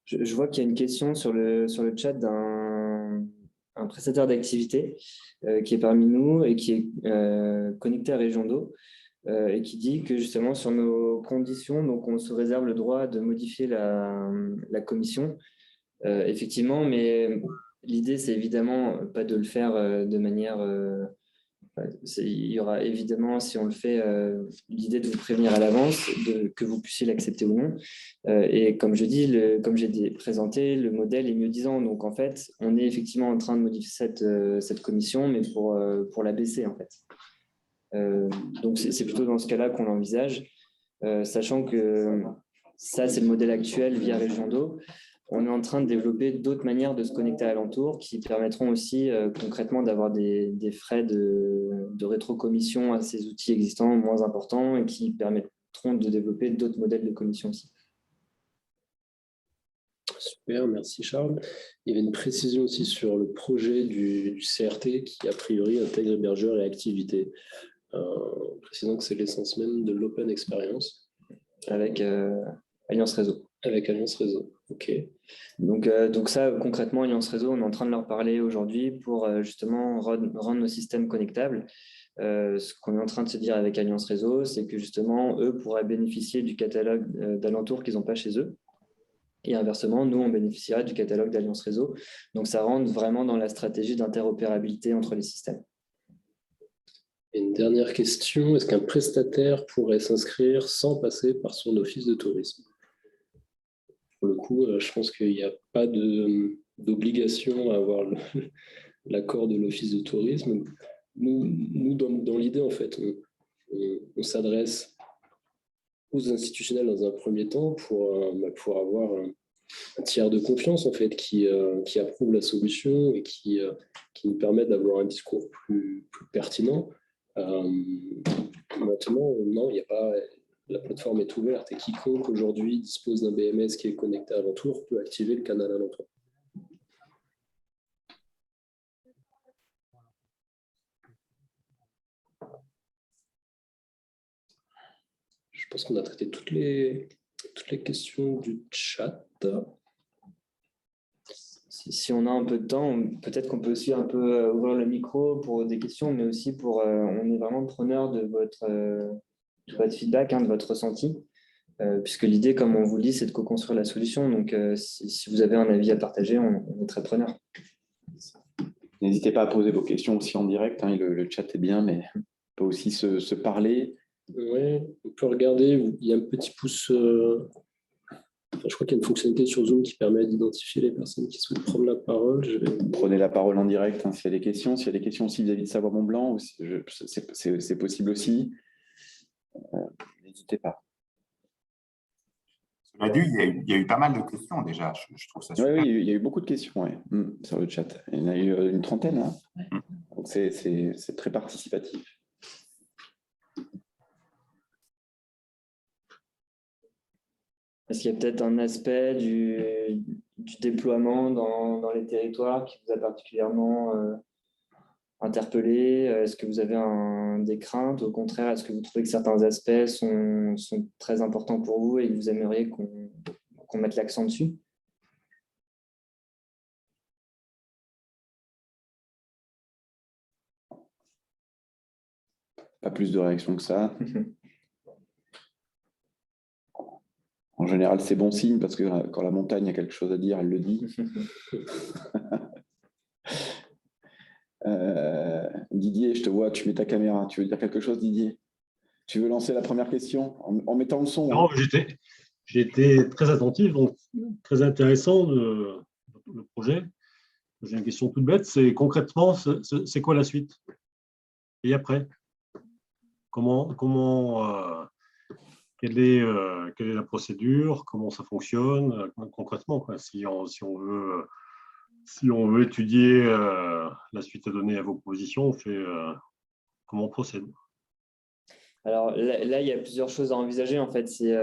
Je vois qu'il y a une question sur le chat d'un prestataire d'activité qui est parmi nous et qui est connecté à Région d'eau et qui dit que justement sur nos conditions, donc on se réserve le droit de modifier la commission. Effectivement, mais l'idée, c'est évidemment pas de le faire de manière... il y aura évidemment, si on le fait, l'idée de vous prévenir à l'avance, que vous puissiez l'accepter ou non. Et comme je dis, comme j'ai présenté, le modèle est mieux-disant. Donc, en fait, on est effectivement en train de modifier cette commission, mais pour la baisser, en fait. Donc, c'est plutôt dans ce cas-là qu'on l'envisage, sachant que ça, c'est le modèle actuel via Région d'eau. On est en train de développer d'autres manières de se connecter à l'entour qui permettront aussi concrètement d'avoir des frais de rétrocommission à ces outils existants moins importants et qui permettront de développer d'autres modèles de commission aussi.
Super, merci Charles. Il y avait une précision aussi sur le projet du CRT qui a priori intègre hébergeurs et activités. Précisons que c'est l'essence même de l'open experience.
Avec Alliance Réseau.
Avec Alliance Réseau, ok.
Donc ça, concrètement, Alliance Réseau, on est en train de leur parler aujourd'hui pour justement rendre nos systèmes connectables. Ce qu'on est en train de se dire avec Alliance Réseau, c'est que justement, eux pourraient bénéficier du catalogue d'alentours qu'ils n'ont pas chez eux. Et inversement, nous, on bénéficiera du catalogue d'Alliance Réseau. Donc, ça rentre vraiment dans la stratégie d'interopérabilité entre les systèmes.
Et une dernière question, est-ce qu'un prestataire pourrait s'inscrire sans passer par son office de tourisme ? Pour le coup, je pense qu'il n'y a pas d'obligation à avoir l'accord de l'office de tourisme. Nous dans l'idée, en fait, on s'adresse aux institutionnels dans un premier temps pour avoir un tiers de confiance, en fait, qui approuve la solution et qui nous permet d'avoir un discours plus pertinent. Maintenant, non, il n'y a pas... La plateforme est ouverte et quiconque aujourd'hui dispose d'un BMS qui est connecté à l'entour peut activer le canal à l'entour. Je pense qu'on a traité toutes les questions du chat.
Si on a un peu de temps, peut-être qu'on peut aussi un peu ouvrir le micro pour des questions, mais aussi on est vraiment preneur de votre feedback, de votre ressenti, puisque l'idée, comme on vous le dit, c'est de co-construire la solution. Donc, si vous avez un avis à partager, on est très preneur.
N'hésitez pas à poser vos questions aussi en direct. Le chat est bien, mais on peut aussi se parler.
Oui, on peut regarder. Il y a un petit pouce. Je crois qu'il y a une fonctionnalité sur Zoom qui permet d'identifier les personnes qui souhaitent prendre la parole.
Prenez la parole en direct s'il y a des questions. S'il y a des questions aussi vis-à-vis de Savoir Mont Blanc, c'est possible aussi. N'hésitez pas.
Cela dit, il y a eu pas mal de questions déjà. Je trouve ça super.
Oui, il y a eu beaucoup de questions sur le chat. Il y en a eu une trentaine. Donc c'est très participatif.
Est-ce qu'il y a peut-être un aspect du déploiement dans les territoires qui vous a particulièrement interpellé? Est-ce que vous avez des craintes? Au contraire, est-ce que vous trouvez que certains aspects sont très importants pour vous et que vous aimeriez qu'on mette l'accent dessus?
Pas plus de réactions que ça. En général, c'est bon signe parce que quand la montagne a quelque chose à dire, elle le dit. Didier, je te vois, tu mets ta caméra. Tu veux dire quelque chose, Didier? Tu veux lancer la première question en mettant le son?
Non, j'étais très attentif, donc très intéressant le projet. J'ai une question toute bête, c'est concrètement, c'est quoi la suite? Et après? Comment quelle est la procédure, comment ça fonctionne concrètement, quoi, si on veut étudier la suite à donner à vos propositions, comment on procède?
Alors là, il y a plusieurs choses à envisager. En fait, c'est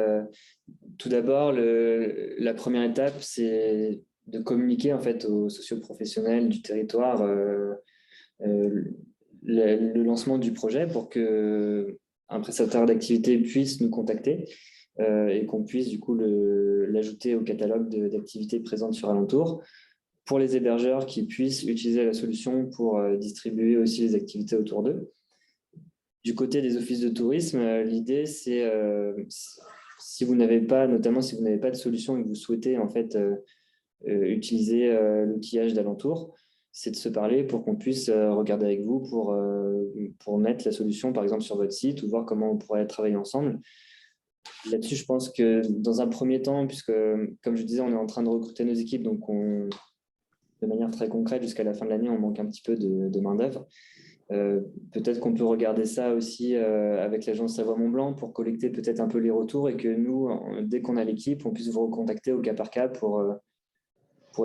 tout d'abord la première étape, c'est de communiquer en fait aux socioprofessionnels du territoire le lancement du projet pour que un prestataire d'activité puisse nous contacter et qu'on puisse du coup l'ajouter au catalogue d'activités présentes sur Alentour. Pour les hébergeurs qui puissent utiliser la solution pour distribuer aussi les activités autour d'eux. Du côté des offices de tourisme, l'idée, c'est si vous n'avez pas, notamment si vous n'avez pas de solution et que vous souhaitez en fait utiliser l'outillage d'Alentour, c'est de se parler pour qu'on puisse regarder avec vous pour mettre la solution, par exemple, sur votre site ou voir comment on pourrait travailler ensemble. Là-dessus, je pense que dans un premier temps, puisque, comme je disais, on est en train de recruter nos équipes, donc de manière très concrète, jusqu'à la fin de l'année, on manque un petit peu de main-d'œuvre. Peut-être qu'on peut regarder ça aussi avec l'agence Savoie-Mont-Blanc pour collecter peut-être un peu les retours et que nous, dès qu'on a l'équipe, on puisse vous recontacter au cas par cas pour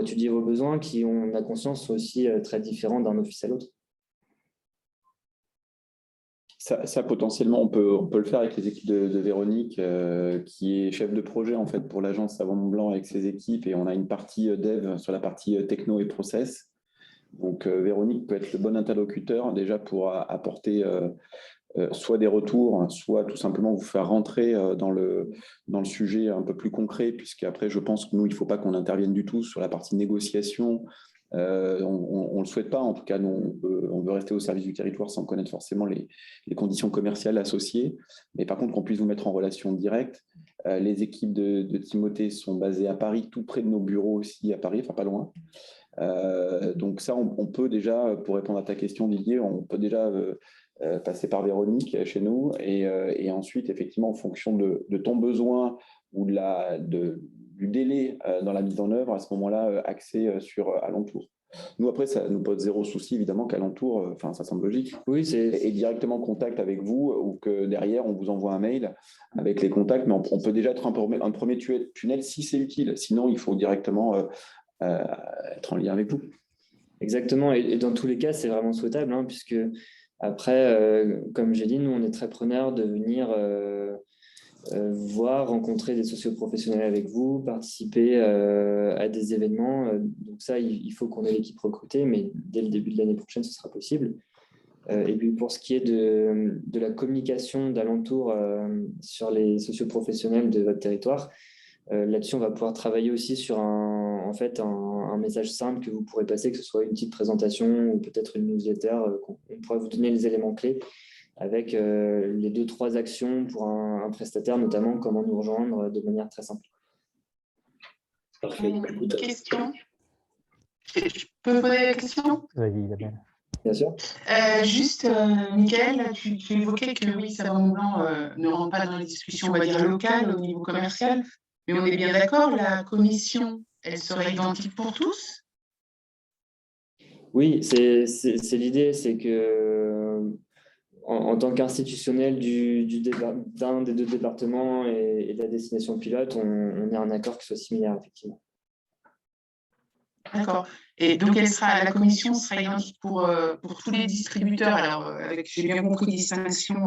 étudier vos besoins qui, on a conscience, sont aussi très différents d'un office à l'autre.
Ça, potentiellement, on peut le faire avec les équipes de Véronique, qui est chef de projet en fait pour l'agence Savoie-Mont-Blanc avec ses équipes, et on a une partie dev sur la partie techno et process. Donc Véronique peut être le bon interlocuteur déjà pour apporter soit des retours, soit tout simplement vous faire rentrer dans le sujet un peu plus concret, puisqu'après je pense que nous, il ne faut pas qu'on intervienne du tout sur la partie négociation. On ne le souhaite pas, en tout cas, nous, on veut rester au service du territoire sans connaître forcément les conditions commerciales associées. Mais par contre, qu'on puisse vous mettre en relation directe. Les équipes de Timothée sont basées à Paris, tout près de nos bureaux aussi à Paris, enfin pas loin. Donc ça, on peut déjà, pour répondre à ta question, Didier, on peut déjà passer par Véronique chez nous et ensuite, effectivement, en fonction de ton besoin ou du délai dans la mise en œuvre, à ce moment-là, axer sur Alentour. Nous, après, ça nous pose zéro souci, évidemment, qu'Alentour, ça semble logique,
oui,
est directement en contact avec vous ou que derrière, on vous envoie un mail avec les contacts, mais on peut déjà être un premier tunnel si c'est utile. Sinon, il faut directement être en lien avec vous.
Exactement, et dans tous les cas, c'est vraiment souhaitable, hein, puisque après, comme j'ai dit, nous, on est très preneurs de venir voir, rencontrer des socioprofessionnels avec vous, participer à des événements. Donc ça, il faut qu'on ait l'équipe recrutée, mais dès le début de l'année prochaine, ce sera possible. Et puis pour ce qui est de la communication d'Alentour sur les socioprofessionnels de votre territoire, là-dessus, on va pouvoir travailler aussi sur un message simple que vous pourrez passer, que ce soit une petite présentation ou peut-être une newsletter. On pourra vous donner les éléments clés avec les 2-3 actions pour un prestataire, notamment comment nous rejoindre de manière très simple.
Parfait.
Une question. Je peux poser la question?
Vas-y, Isabelle.
Bien sûr.
Juste, Mickaël, tu évoquais que oui, Savoie-Mont-Blanc ne rentre pas dans les discussions, on va dire, locales au niveau commercial, mais on est bien d'accord, la commission, elle serait identique pour tous?
Oui, c'est l'idée, c'est que en tant qu'institutionnel d'un des deux départements et de la destination pilote, on ait un accord qui soit similaire, effectivement.
D'accord. Et donc, la commission sera identique pour tous les distributeurs. Alors, avec, j'ai bien compris, distinction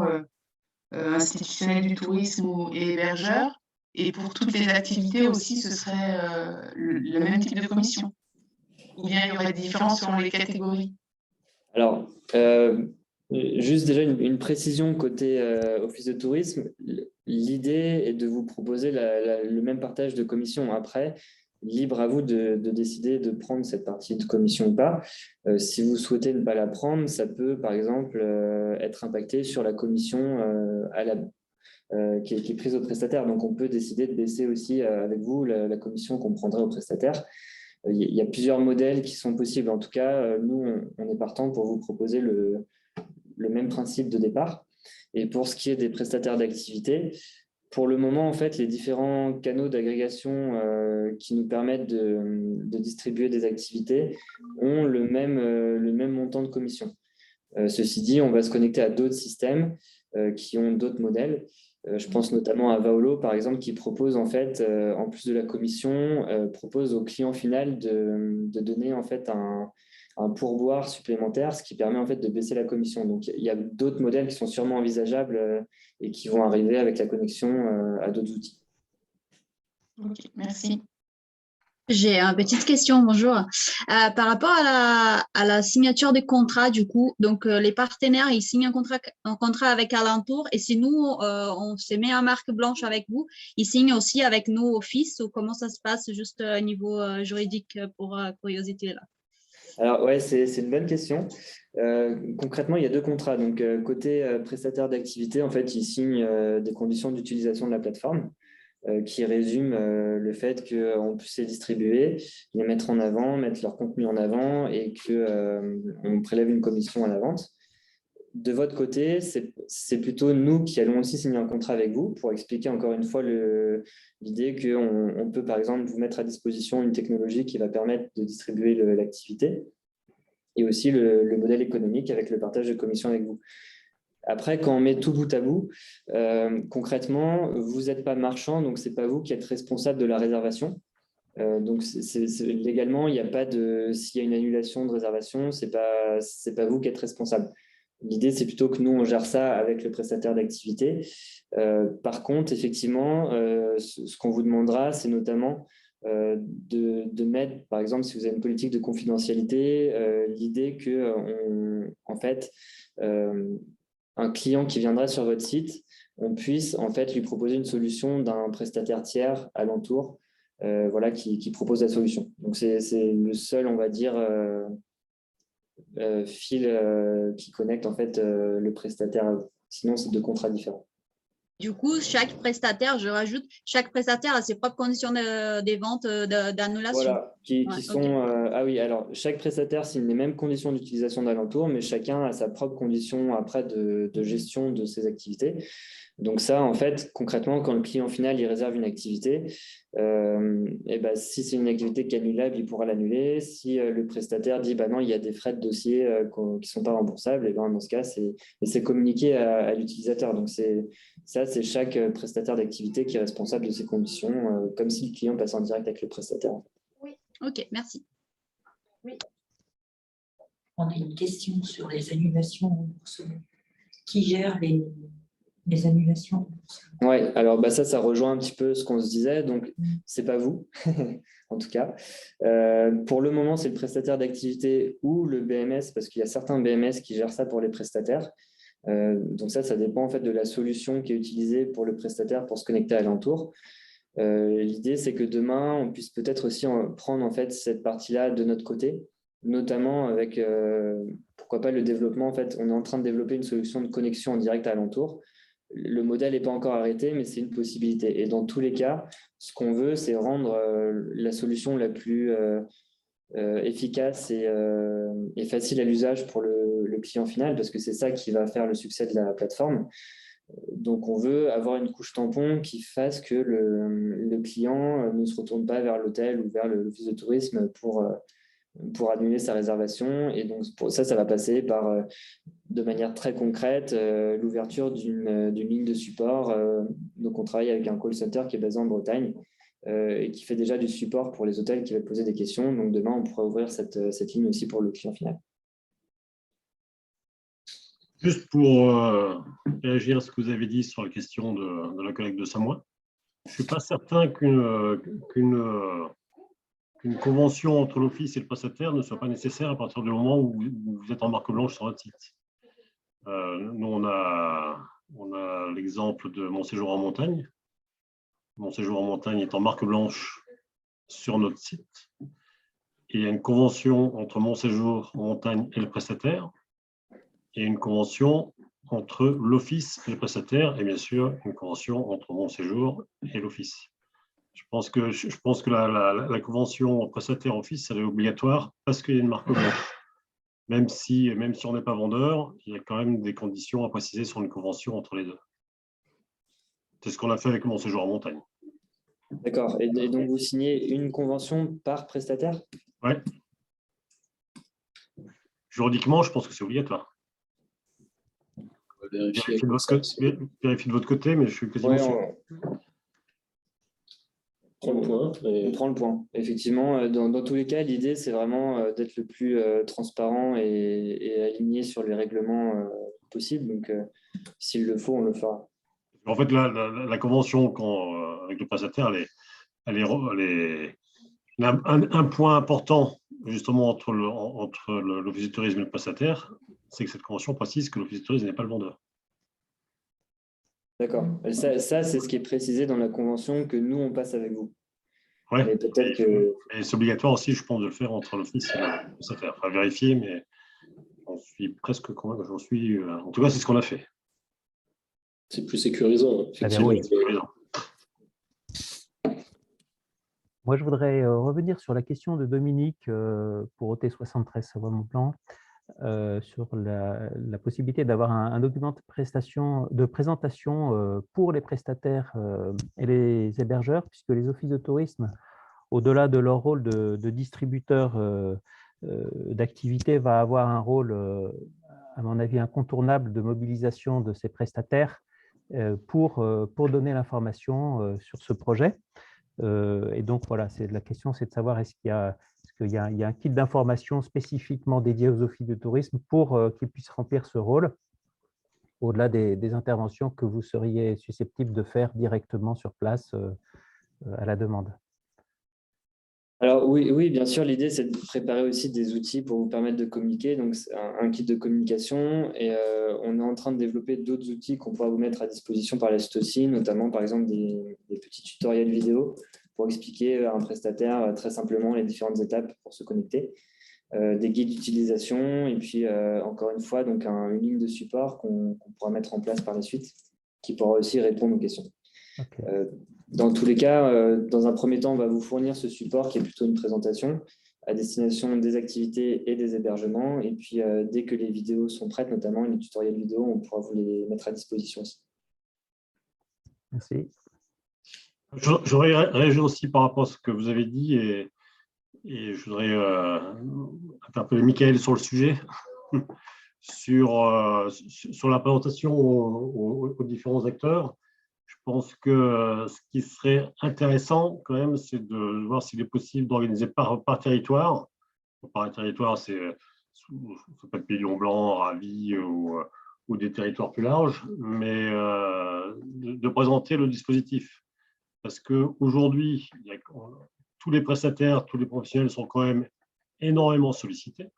institutionnelle du tourisme et hébergeurs. Et pour toutes les activités aussi, ce serait le même type de commission? Ou bien il y aurait des différences selon les catégories?
Alors, juste déjà une précision côté office de tourisme. L'idée est de vous proposer le même partage de commission. Après, libre à vous de décider de prendre cette partie de commission ou pas. Si vous souhaitez ne pas la prendre, ça peut, par exemple, être impacté sur la commission qui est prise au prestataire. Donc, on peut décider de baisser aussi avec vous la commission qu'on prendrait au prestataire. Il y a plusieurs modèles qui sont possibles. En tout cas, nous, on est partant pour vous proposer le même principe de départ. Et pour ce qui est des prestataires d'activité, pour le moment, en fait, les différents canaux d'agrégation qui nous permettent de distribuer des activités ont le même montant de commission. Ceci dit, on va se connecter à d'autres systèmes qui ont d'autres modèles. Je pense notamment à Vaolo, par exemple, qui propose, en fait, en plus de la commission, propose au client final de donner, en fait, un pourboire supplémentaire, ce qui permet, en fait, de baisser la commission. Donc, il y a d'autres modèles qui sont sûrement envisageables et qui vont arriver avec la connexion à d'autres outils.
Ok, merci.
J'ai une petite question, bonjour. Par rapport à la signature des contrats, du coup, donc les partenaires, ils signent un contrat avec Alentour, et si nous, on se met en marque blanche avec vous, ils signent aussi avec nous Office, ou comment ça se passe juste au niveau juridique pour curiosité là?
Alors, ouais, c'est une bonne question. Concrètement, il y a deux contrats. Donc, côté prestataire d'activité, en fait, ils signent des conditions d'utilisation de la plateforme qui résument le fait qu'on puisse les distribuer, les mettre en avant, mettre leur contenu en avant et qu'on prélève une commission à la vente. De votre côté, c'est plutôt nous qui allons aussi signer un contrat avec vous pour expliquer encore une fois l'idée qu'on peut, par exemple, vous mettre à disposition une technologie qui va permettre de distribuer l'activité et aussi le modèle économique avec le partage de commissions avec vous. Après, quand on met tout bout à bout, concrètement, vous n'êtes pas marchand, donc ce n'est pas vous qui êtes responsable de la réservation. Donc, légalement, il n'y a pas de… S'il y a une annulation de réservation, ce n'est pas vous qui êtes responsable. L'idée, c'est plutôt que nous, on gère ça avec le prestataire d'activité. Par contre, effectivement, ce qu'on vous demandera, c'est notamment de mettre, par exemple, si vous avez une politique de confidentialité, l'idée que, en fait, un client qui viendra sur votre site, on puisse en fait lui proposer une solution d'un prestataire tiers alentour, voilà, qui propose la solution. Donc c'est le seul, on va dire, fil qui connecte en fait le prestataire à vous. Sinon, c'est deux contrats différents.
Du coup, chaque prestataire, je rajoute, chaque prestataire a ses propres conditions des ventes d'annulation.
Voilà, qui sont… ah oui, alors chaque prestataire signe les mêmes conditions d'utilisation d'Alentour, mais chacun a sa propre condition après de gestion de ses activités. Donc ça, en fait, concrètement, quand le client final il réserve une activité, et ben, si c'est une activité qui est annulable, il pourra l'annuler. Si le prestataire dit bah non, il y a des frais de dossier qui ne sont pas remboursables, et ben, dans ce cas, c'est communiqué à l'utilisateur. Donc c'est chaque prestataire d'activité qui est responsable de ses conditions, comme si le client passait en direct avec le prestataire.
Oui, ok, merci.
Oui. On a une question sur les annulations remboursement. Qui gère les annulations?
Oui, alors bah ça rejoint un petit peu ce qu'on se disait, donc c'est pas vous, en tout cas. Pour le moment, c'est le prestataire d'activité ou le BMS, parce qu'il y a certains BMS qui gèrent ça pour les prestataires. Donc ça dépend en fait de la solution qui est utilisée pour le prestataire pour se connecter à Alentour. L'idée, c'est que demain, on puisse peut-être aussi prendre en fait cette partie-là de notre côté, notamment avec, pourquoi pas, le développement. En fait, on est en train de développer une solution de connexion en direct à Alentour. Le modèle n'est pas encore arrêté, mais c'est une possibilité. Et dans tous les cas, ce qu'on veut, c'est rendre la solution la plus efficace et facile à l'usage pour le client final, parce que c'est ça qui va faire le succès de la plateforme. Donc, on veut avoir une couche tampon qui fasse que le client ne se retourne pas vers l'hôtel ou vers l'office de tourisme pour annuler sa réservation. Et donc, pour ça va passer par, de manière très concrète, l'ouverture d'une ligne de support. Donc, on travaille avec un call center qui est basé en Bretagne et qui fait déjà du support pour les hôtels qui veulent poser des questions. Donc, demain, on pourra ouvrir cette ligne aussi pour le client final.
Juste pour réagir à ce que vous avez dit sur la question de la collègue de Samoa, je ne suis pas certain qu'une convention entre l'office et le prestataire ne soit pas nécessaire à partir du moment où vous êtes en marque blanche sur votre site. Nous, on a l'exemple de Mon Séjour en Montagne. Mon Séjour en Montagne est en marque blanche sur notre site. Et il y a une convention entre Mon Séjour en Montagne et le prestataire. Et une convention entre l'office et le prestataire, et bien sûr, une convention entre Mon Séjour et l'office. Je pense que la convention prestataire-office, elle est obligatoire parce qu'il y a une marque blanche. Même si on n'est pas vendeur, il y a quand même des conditions à préciser sur une convention entre les deux. C'est ce qu'on a fait avec Mon Séjour en Montagne.
D'accord. Et donc, vous signez une convention par prestataire?
Oui. Juridiquement, je pense que c'est obligatoire.
vérifier.
Vérifier de votre côté, mais je suis quasiment sûr.
On
prend le point. Effectivement, dans tous les cas, l'idée, c'est vraiment d'être le plus transparent et aligné sur les règlements possibles. Donc, s'il le faut, on le fera.
En fait, la convention avec le prestataire, un point important justement entre l'Office du tourisme et le prestataire, c'est que cette convention précise que l'Office du tourisme n'est pas le vendeur.
D'accord. Ça, c'est ce qui est précisé dans la convention que nous, on passe avec vous.
Oui,
et
c'est obligatoire aussi, je pense, de le faire entre l'Office et le prestataire. Enfin, vérifier, mais j'en suis presque convaincu. En tout cas, c'est ce qu'on a fait.
C'est plus sécurisant, effectivement.
Oui. Moi, je voudrais revenir sur la question de Dominique pour OT73, Savoie Mont-Blanc, sur la possibilité d'avoir un document de présentation pour les prestataires et les hébergeurs, puisque les offices de tourisme, au-delà de leur rôle de distributeur d'activités, va avoir un rôle, à mon avis, incontournable de mobilisation de ces prestataires pour donner l'information sur ce projet. Et donc, voilà, la question, c'est de savoir est-ce qu'il y a un kit d'information spécifiquement dédié aux offices de tourisme pour qu'ils puissent remplir ce rôle, au-delà des interventions que vous seriez susceptibles de faire directement sur place à la demande.
Alors oui, bien sûr, l'idée, c'est de préparer aussi des outils pour vous permettre de communiquer, donc un kit de communication, et on est en train de développer d'autres outils qu'on pourra vous mettre à disposition par la suite aussi, notamment par exemple des petits tutoriels vidéo pour expliquer à un prestataire très simplement les différentes étapes pour se connecter, des guides d'utilisation, et puis encore une fois, donc une ligne de support qu'on pourra mettre en place par la suite, qui pourra aussi répondre aux questions.
Okay.
Dans tous les cas, dans un premier temps, on va vous fournir ce support qui est plutôt une présentation à destination des activités et des hébergements. Et puis, dès que les vidéos sont prêtes, notamment les tutoriels vidéo, on pourra vous les mettre à disposition aussi.
Merci.
J'aurais réagi aussi par rapport à ce que vous avez dit et je voudrais interpeller Michael sur le sujet, sur la présentation aux différents acteurs. Je pense que ce qui serait intéressant quand même, c'est de voir s'il est possible d'organiser par territoire. Par territoire, ça peut être Pays de Mont-Blanc, Ravi ou des territoires plus larges, mais de présenter le dispositif. Parce qu'aujourd'hui, tous les prestataires, tous les professionnels sont quand même énormément sollicités.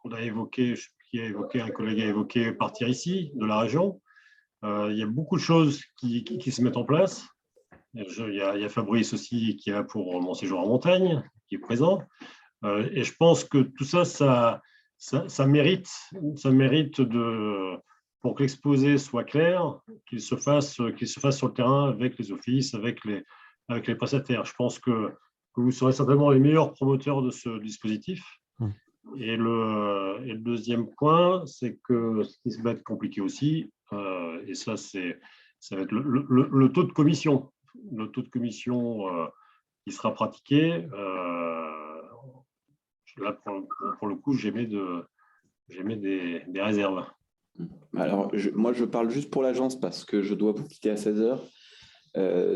On a évoqué, un collègue a évoqué partir ici, de la région. Il y a beaucoup de choses qui se mettent en place. Il y a Fabrice aussi qui est là pour mon séjour en montagne, qui est présent. Et je pense que tout ça, ça mérite pour que l'exposé soit clair, qu'il se fasse sur le terrain avec les offices, avec les prestataires. Je pense que vous serez certainement les meilleurs promoteurs de ce dispositif. Et le deuxième point, c'est que ce qui va être compliqué aussi, et ça va être le taux de commission. Le taux de commission qui sera pratiqué, là, pour le coup, j'émets des réserves.
Alors, moi, je parle juste pour l'agence parce que je dois vous quitter à 16h.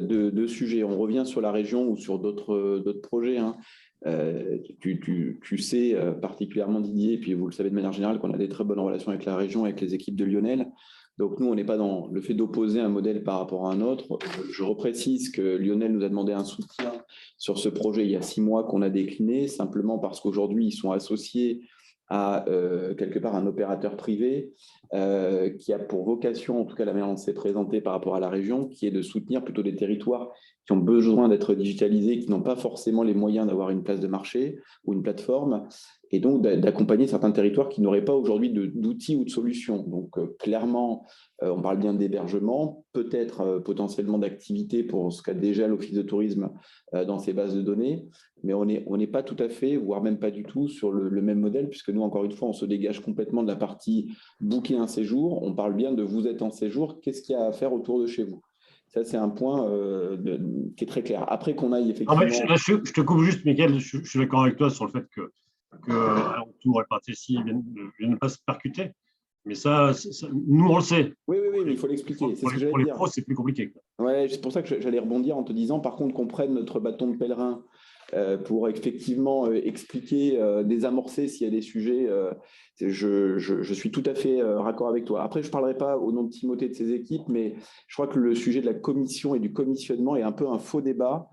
Deux sujets. On revient sur la région ou sur d'autres projets. Hein. Tu sais particulièrement, Didier, et puis vous le savez de manière générale, qu'on a des très bonnes relations avec la région, avec les équipes de Lionel. Donc nous, on n'est pas dans le fait d'opposer un modèle par rapport à un autre. Je reprécise que Lionel nous a demandé un soutien sur ce projet il y a 6 mois qu'on a décliné, simplement parce qu'aujourd'hui, ils sont associés à quelque part un opérateur privé qui a pour vocation, en tout cas la manière dont c'est présenté par rapport à la région, qui est de soutenir plutôt des territoires qui ont besoin d'être digitalisés, qui n'ont pas forcément les moyens d'avoir une place de marché ou une plateforme, et donc d'accompagner certains territoires qui n'auraient pas aujourd'hui d'outils ou de solutions. Donc clairement, on parle bien d'hébergement, peut-être potentiellement d'activités pour ce qu'a déjà l'Office de tourisme dans ses bases de données, mais on n'est pas tout à fait, voire même pas du tout, sur le même modèle, puisque nous, encore une fois, on se dégage complètement de la partie booker un séjour. On parle bien de vous êtes en séjour, qu'est-ce qu'il y a à faire autour de chez vous? Ça, c'est un point qui est très clair. Après qu'on aille effectivement…
Je te coupe juste, Mickaël, je suis d'accord avec toi sur le fait que qu'Alentour et Partessi viennent pas se percuter. Mais ça, nous, on le sait.
Oui, mais il faut l'expliquer.
Pour les pros, c'est plus compliqué.
Ouais, c'est pour ça que j'allais rebondir en te disant, par contre, qu'on prenne notre bâton de pèlerin pour effectivement expliquer, désamorcer s'il y a des sujets. Je suis tout à fait raccord avec toi. Après, je ne parlerai pas au nom de Timothée et de ses équipes, mais je crois que le sujet de la commission et du commissionnement est un peu un faux débat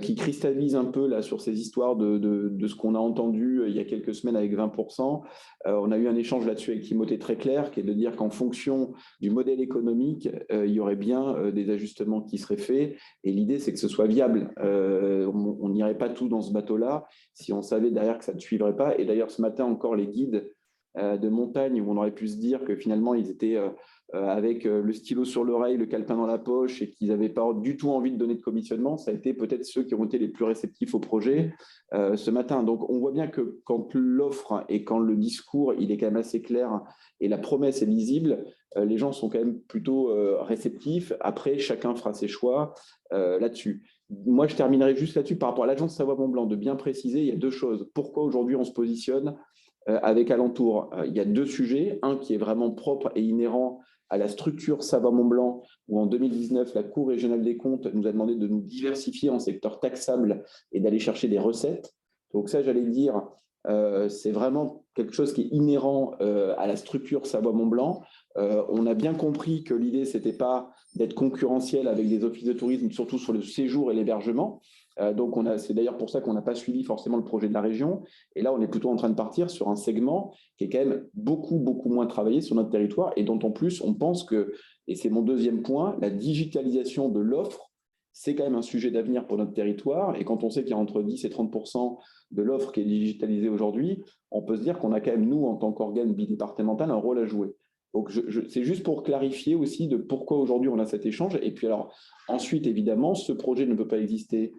qui cristallise un peu là sur ces histoires de ce qu'on a entendu il y a quelques semaines avec 20%. On a eu un échange là-dessus avec Timothée très clair, qui est de dire qu'en fonction du modèle économique, il y aurait bien des ajustements qui seraient faits. Et l'idée, c'est que ce soit viable. On n'irait pas tout dans ce bateau-là si on savait derrière que ça ne suivrait pas. Et d'ailleurs, ce matin encore, les guides de montagne, où on aurait pu se dire que finalement, ils étaient avec le stylo sur l'oreille, le calepin dans la poche et qu'ils n'avaient pas du tout envie de donner de commissionnement, ça a été peut-être ceux qui ont été les plus réceptifs au projet ce matin. Donc, on voit bien que quand l'offre et quand le discours, il est quand même assez clair et la promesse est lisible, les gens sont quand même plutôt réceptifs. Après, chacun fera ses choix là-dessus. Moi, je terminerai juste là-dessus par rapport à l'agence Savoie-Mont-Blanc, de bien préciser, il y a deux choses. Pourquoi aujourd'hui on se positionne avec Alentour? Il y a deux sujets. Un qui est vraiment propre et inhérent à la structure Savoie-Mont-Blanc, où en 2019, la Cour régionale des comptes nous a demandé de nous diversifier en secteur taxable et d'aller chercher des recettes. Donc ça, j'allais dire, c'est vraiment quelque chose qui est inhérent à la structure Savoie-Mont-Blanc. On a bien compris que l'idée, ce n'était pas d'être concurrentiel avec des offices de tourisme, surtout sur le séjour et l'hébergement. Donc, c'est d'ailleurs pour ça qu'on n'a pas suivi forcément le projet de la région. Et là, on est plutôt en train de partir sur un segment qui est quand même beaucoup moins travaillé sur notre territoire et dont en plus, on pense que, et c'est mon deuxième point, la digitalisation de l'offre, c'est quand même un sujet d'avenir pour notre territoire. Et quand on sait qu'il y a entre 10 et 30% de l'offre qui est digitalisée aujourd'hui, on peut se dire qu'on a quand même, nous, en tant qu'organe bidépartemental, un rôle à jouer. Donc, c'est juste pour clarifier aussi de pourquoi aujourd'hui on a cet échange. Et puis alors, ensuite, évidemment, ce projet ne peut pas exister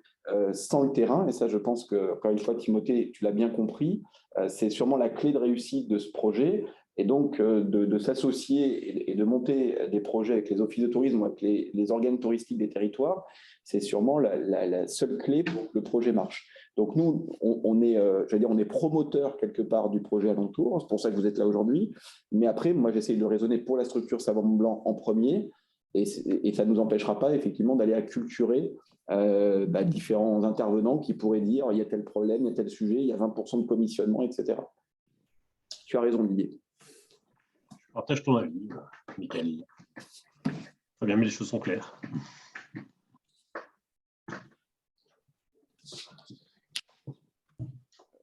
sans le terrain. Et ça, je pense que, encore une fois, Timothée, tu l'as bien compris, c'est sûrement la clé de réussite de ce projet. Et donc, de s'associer et de monter des projets avec les offices de tourisme ou avec les organes touristiques des territoires, c'est sûrement la seule clé pour que le projet marche. Donc, nous, on est promoteur quelque part du projet Alentour. C'est pour ça que vous êtes là aujourd'hui. Mais après, moi, j'essaye de raisonner pour la structure Savoie-Mont-Blanc en premier. Et ça ne nous empêchera pas, effectivement, d'aller acculturer différents intervenants qui pourraient dire il y a tel problème, il y a tel sujet, il y a 20% de commissionnement, etc. Tu as raison, Didier.
Je partage ton avis, Michael. Très bien, mais les choses sont claires.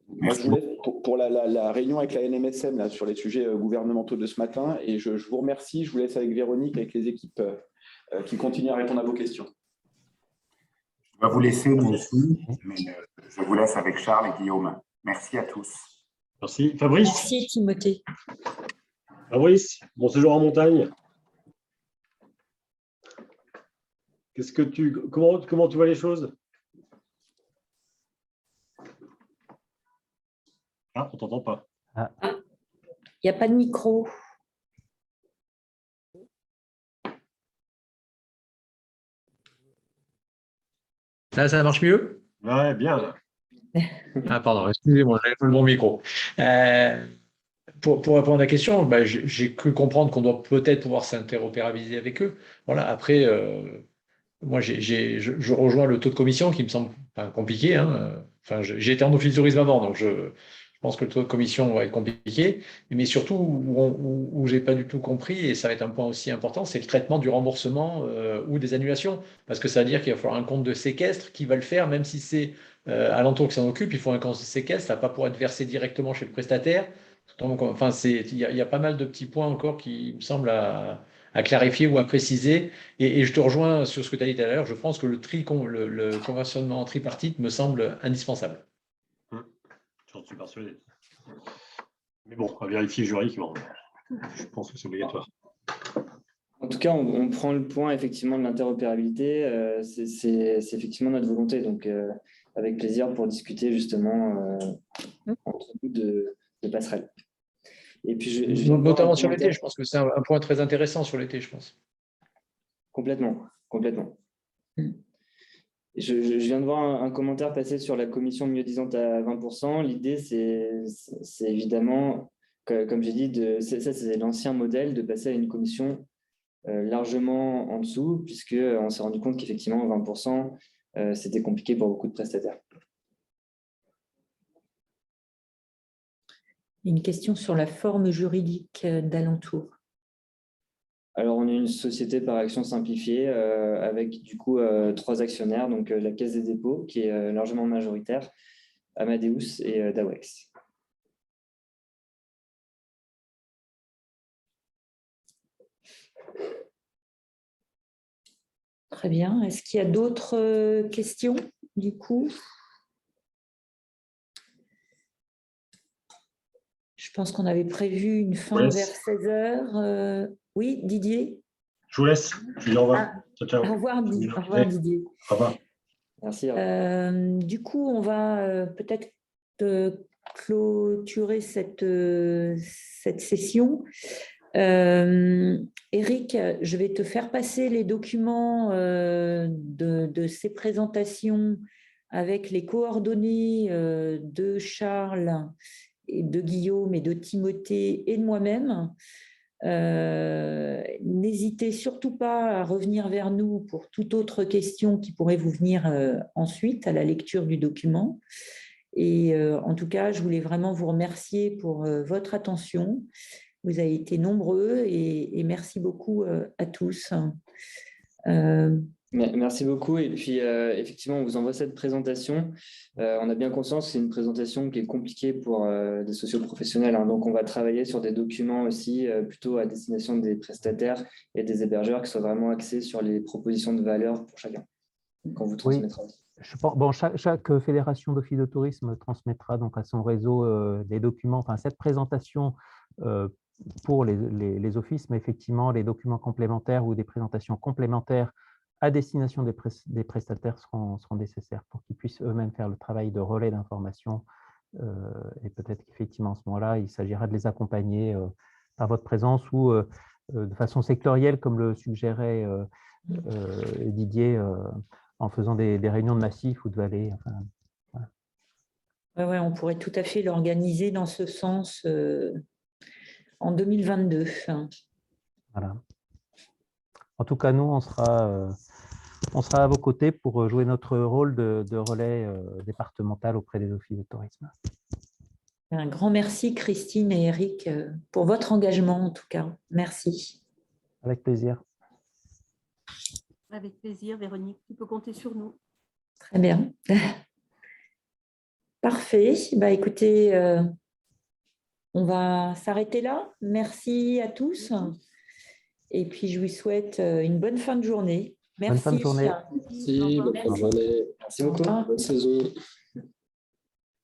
Moi, je voulais, pour la réunion avec la NMSM là, sur les sujets gouvernementaux de ce matin, et je vous remercie. Je vous laisse avec Véronique, avec les équipes qui continuent à répondre à vos questions.
Je vais vous laisser, moi aussi, mais je vous laisse avec Charles et Guillaume. Merci à tous.
Merci. Fabrice.
Merci, Timothée.
Fabrice, bon séjour en montagne. Comment tu vois les choses? Ah, on ne t'entend pas.
Il n'y a pas de micro.
Là, ça marche mieux?
Ouais, bien.
Ah, pardon, excusez-moi, j'avais pas le bon micro. Pour répondre à la question, j'ai cru comprendre qu'on doit peut-être pouvoir s'interopérabiliser avec eux. Voilà, après, moi, je rejoins le taux de commission qui me semble compliqué. Hein. Enfin, j'ai été en office de tourisme avant, donc je pense que le taux de commission va être compliqué. Mais surtout, où je n'ai pas du tout compris, et ça va être un point aussi important, c'est le traitement du remboursement ou des annulations. Parce que ça veut dire qu'il va falloir un compte de séquestre qui va le faire, même si c'est Alentour qui s'en occupe, il faut un compte de séquestre, ça ne va pas pouvoir être versé directement chez le prestataire. Donc, enfin, il y a pas mal de petits points encore qui me semblent à clarifier ou à préciser. Et je te rejoins sur ce que tu as dit tout à l'heure. Je pense que le conventionnement tripartite me semble indispensable.
J'en suis persuadé. Mais bon, à vérifier juridiquement. Je pense que c'est obligatoire.
En tout cas, on prend le point effectivement de l'interopérabilité. C'est effectivement notre volonté. Donc, avec plaisir pour discuter justement entre nous de passerelles. Et puis,
notamment sur l'été, je pense que c'est un point très intéressant sur l'été, je pense.
Complètement. Je viens de voir un commentaire passer sur la commission mieux-disante à 20%. L'idée, c'est évidemment, comme j'ai dit, ça c'est l'ancien modèle, de passer à une commission largement en dessous, puisqu'on s'est rendu compte qu'effectivement, 20%, c'était compliqué pour beaucoup de prestataires.
Une question sur la forme juridique d'Alentour.
Alors, on est une société par action simplifiée avec du coup 3 actionnaires, donc la Caisse des dépôts qui est largement majoritaire, Amadeus et Dawex.
Très bien. Est-ce qu'il y a d'autres questions du coup? Je pense qu'on avait prévu une fin vers 16 h. Oui, Didier?
Je vous laisse. Je vous dis au revoir.
Ah,
Ciao, ciao.
Au revoir, Didier.
Au revoir.
Merci.
Du coup, on va peut-être clôturer cette session. Eric, je vais te faire passer les documents de ces présentations avec les coordonnées de Charles, et de Guillaume et de Timothée et de moi-même. N'hésitez surtout pas à revenir vers nous pour toute autre question qui pourrait vous venir ensuite à la lecture du document. Et en tout cas, je voulais vraiment vous remercier pour votre attention. Vous avez été nombreux et merci beaucoup à tous.
Merci beaucoup. Et puis, effectivement, on vous envoie cette présentation. On a bien conscience que c'est une présentation qui est compliquée pour des socioprofessionnels. Donc, on va travailler sur des documents aussi plutôt à destination des prestataires et des hébergeurs qui soient vraiment axés sur les propositions de valeur pour chacun. Donc, on vous transmettra.
Oui. Chaque fédération d'office de tourisme transmettra donc à son réseau des documents, enfin cette présentation pour les offices, mais effectivement, les documents complémentaires ou des présentations complémentaires à destination des prestataires seront nécessaires pour qu'ils puissent eux-mêmes faire le travail de relais d'information. Et peut-être qu'effectivement, à ce moment-là, il s'agira de les accompagner par votre présence ou de façon sectorielle, comme le suggérait Didier, en faisant des réunions de massif ou de vallée. Enfin,
voilà. Ouais, on pourrait tout à fait l'organiser dans ce sens en 2022.
Voilà. En tout cas, nous, on sera à vos côtés pour jouer notre rôle de relais départemental auprès des offices de tourisme.
Un grand merci, Christine et Eric, pour votre engagement, en tout cas. Merci.
Avec plaisir.
Avec plaisir, Véronique. Tu peux compter sur nous.
Très bien. Parfait. Écoutez, on va s'arrêter là. Merci à tous. Et puis, je vous souhaite une bonne fin de journée. Merci.
Bonne fin de journée.
Merci, bonne journée. Merci beaucoup. Bonne saison.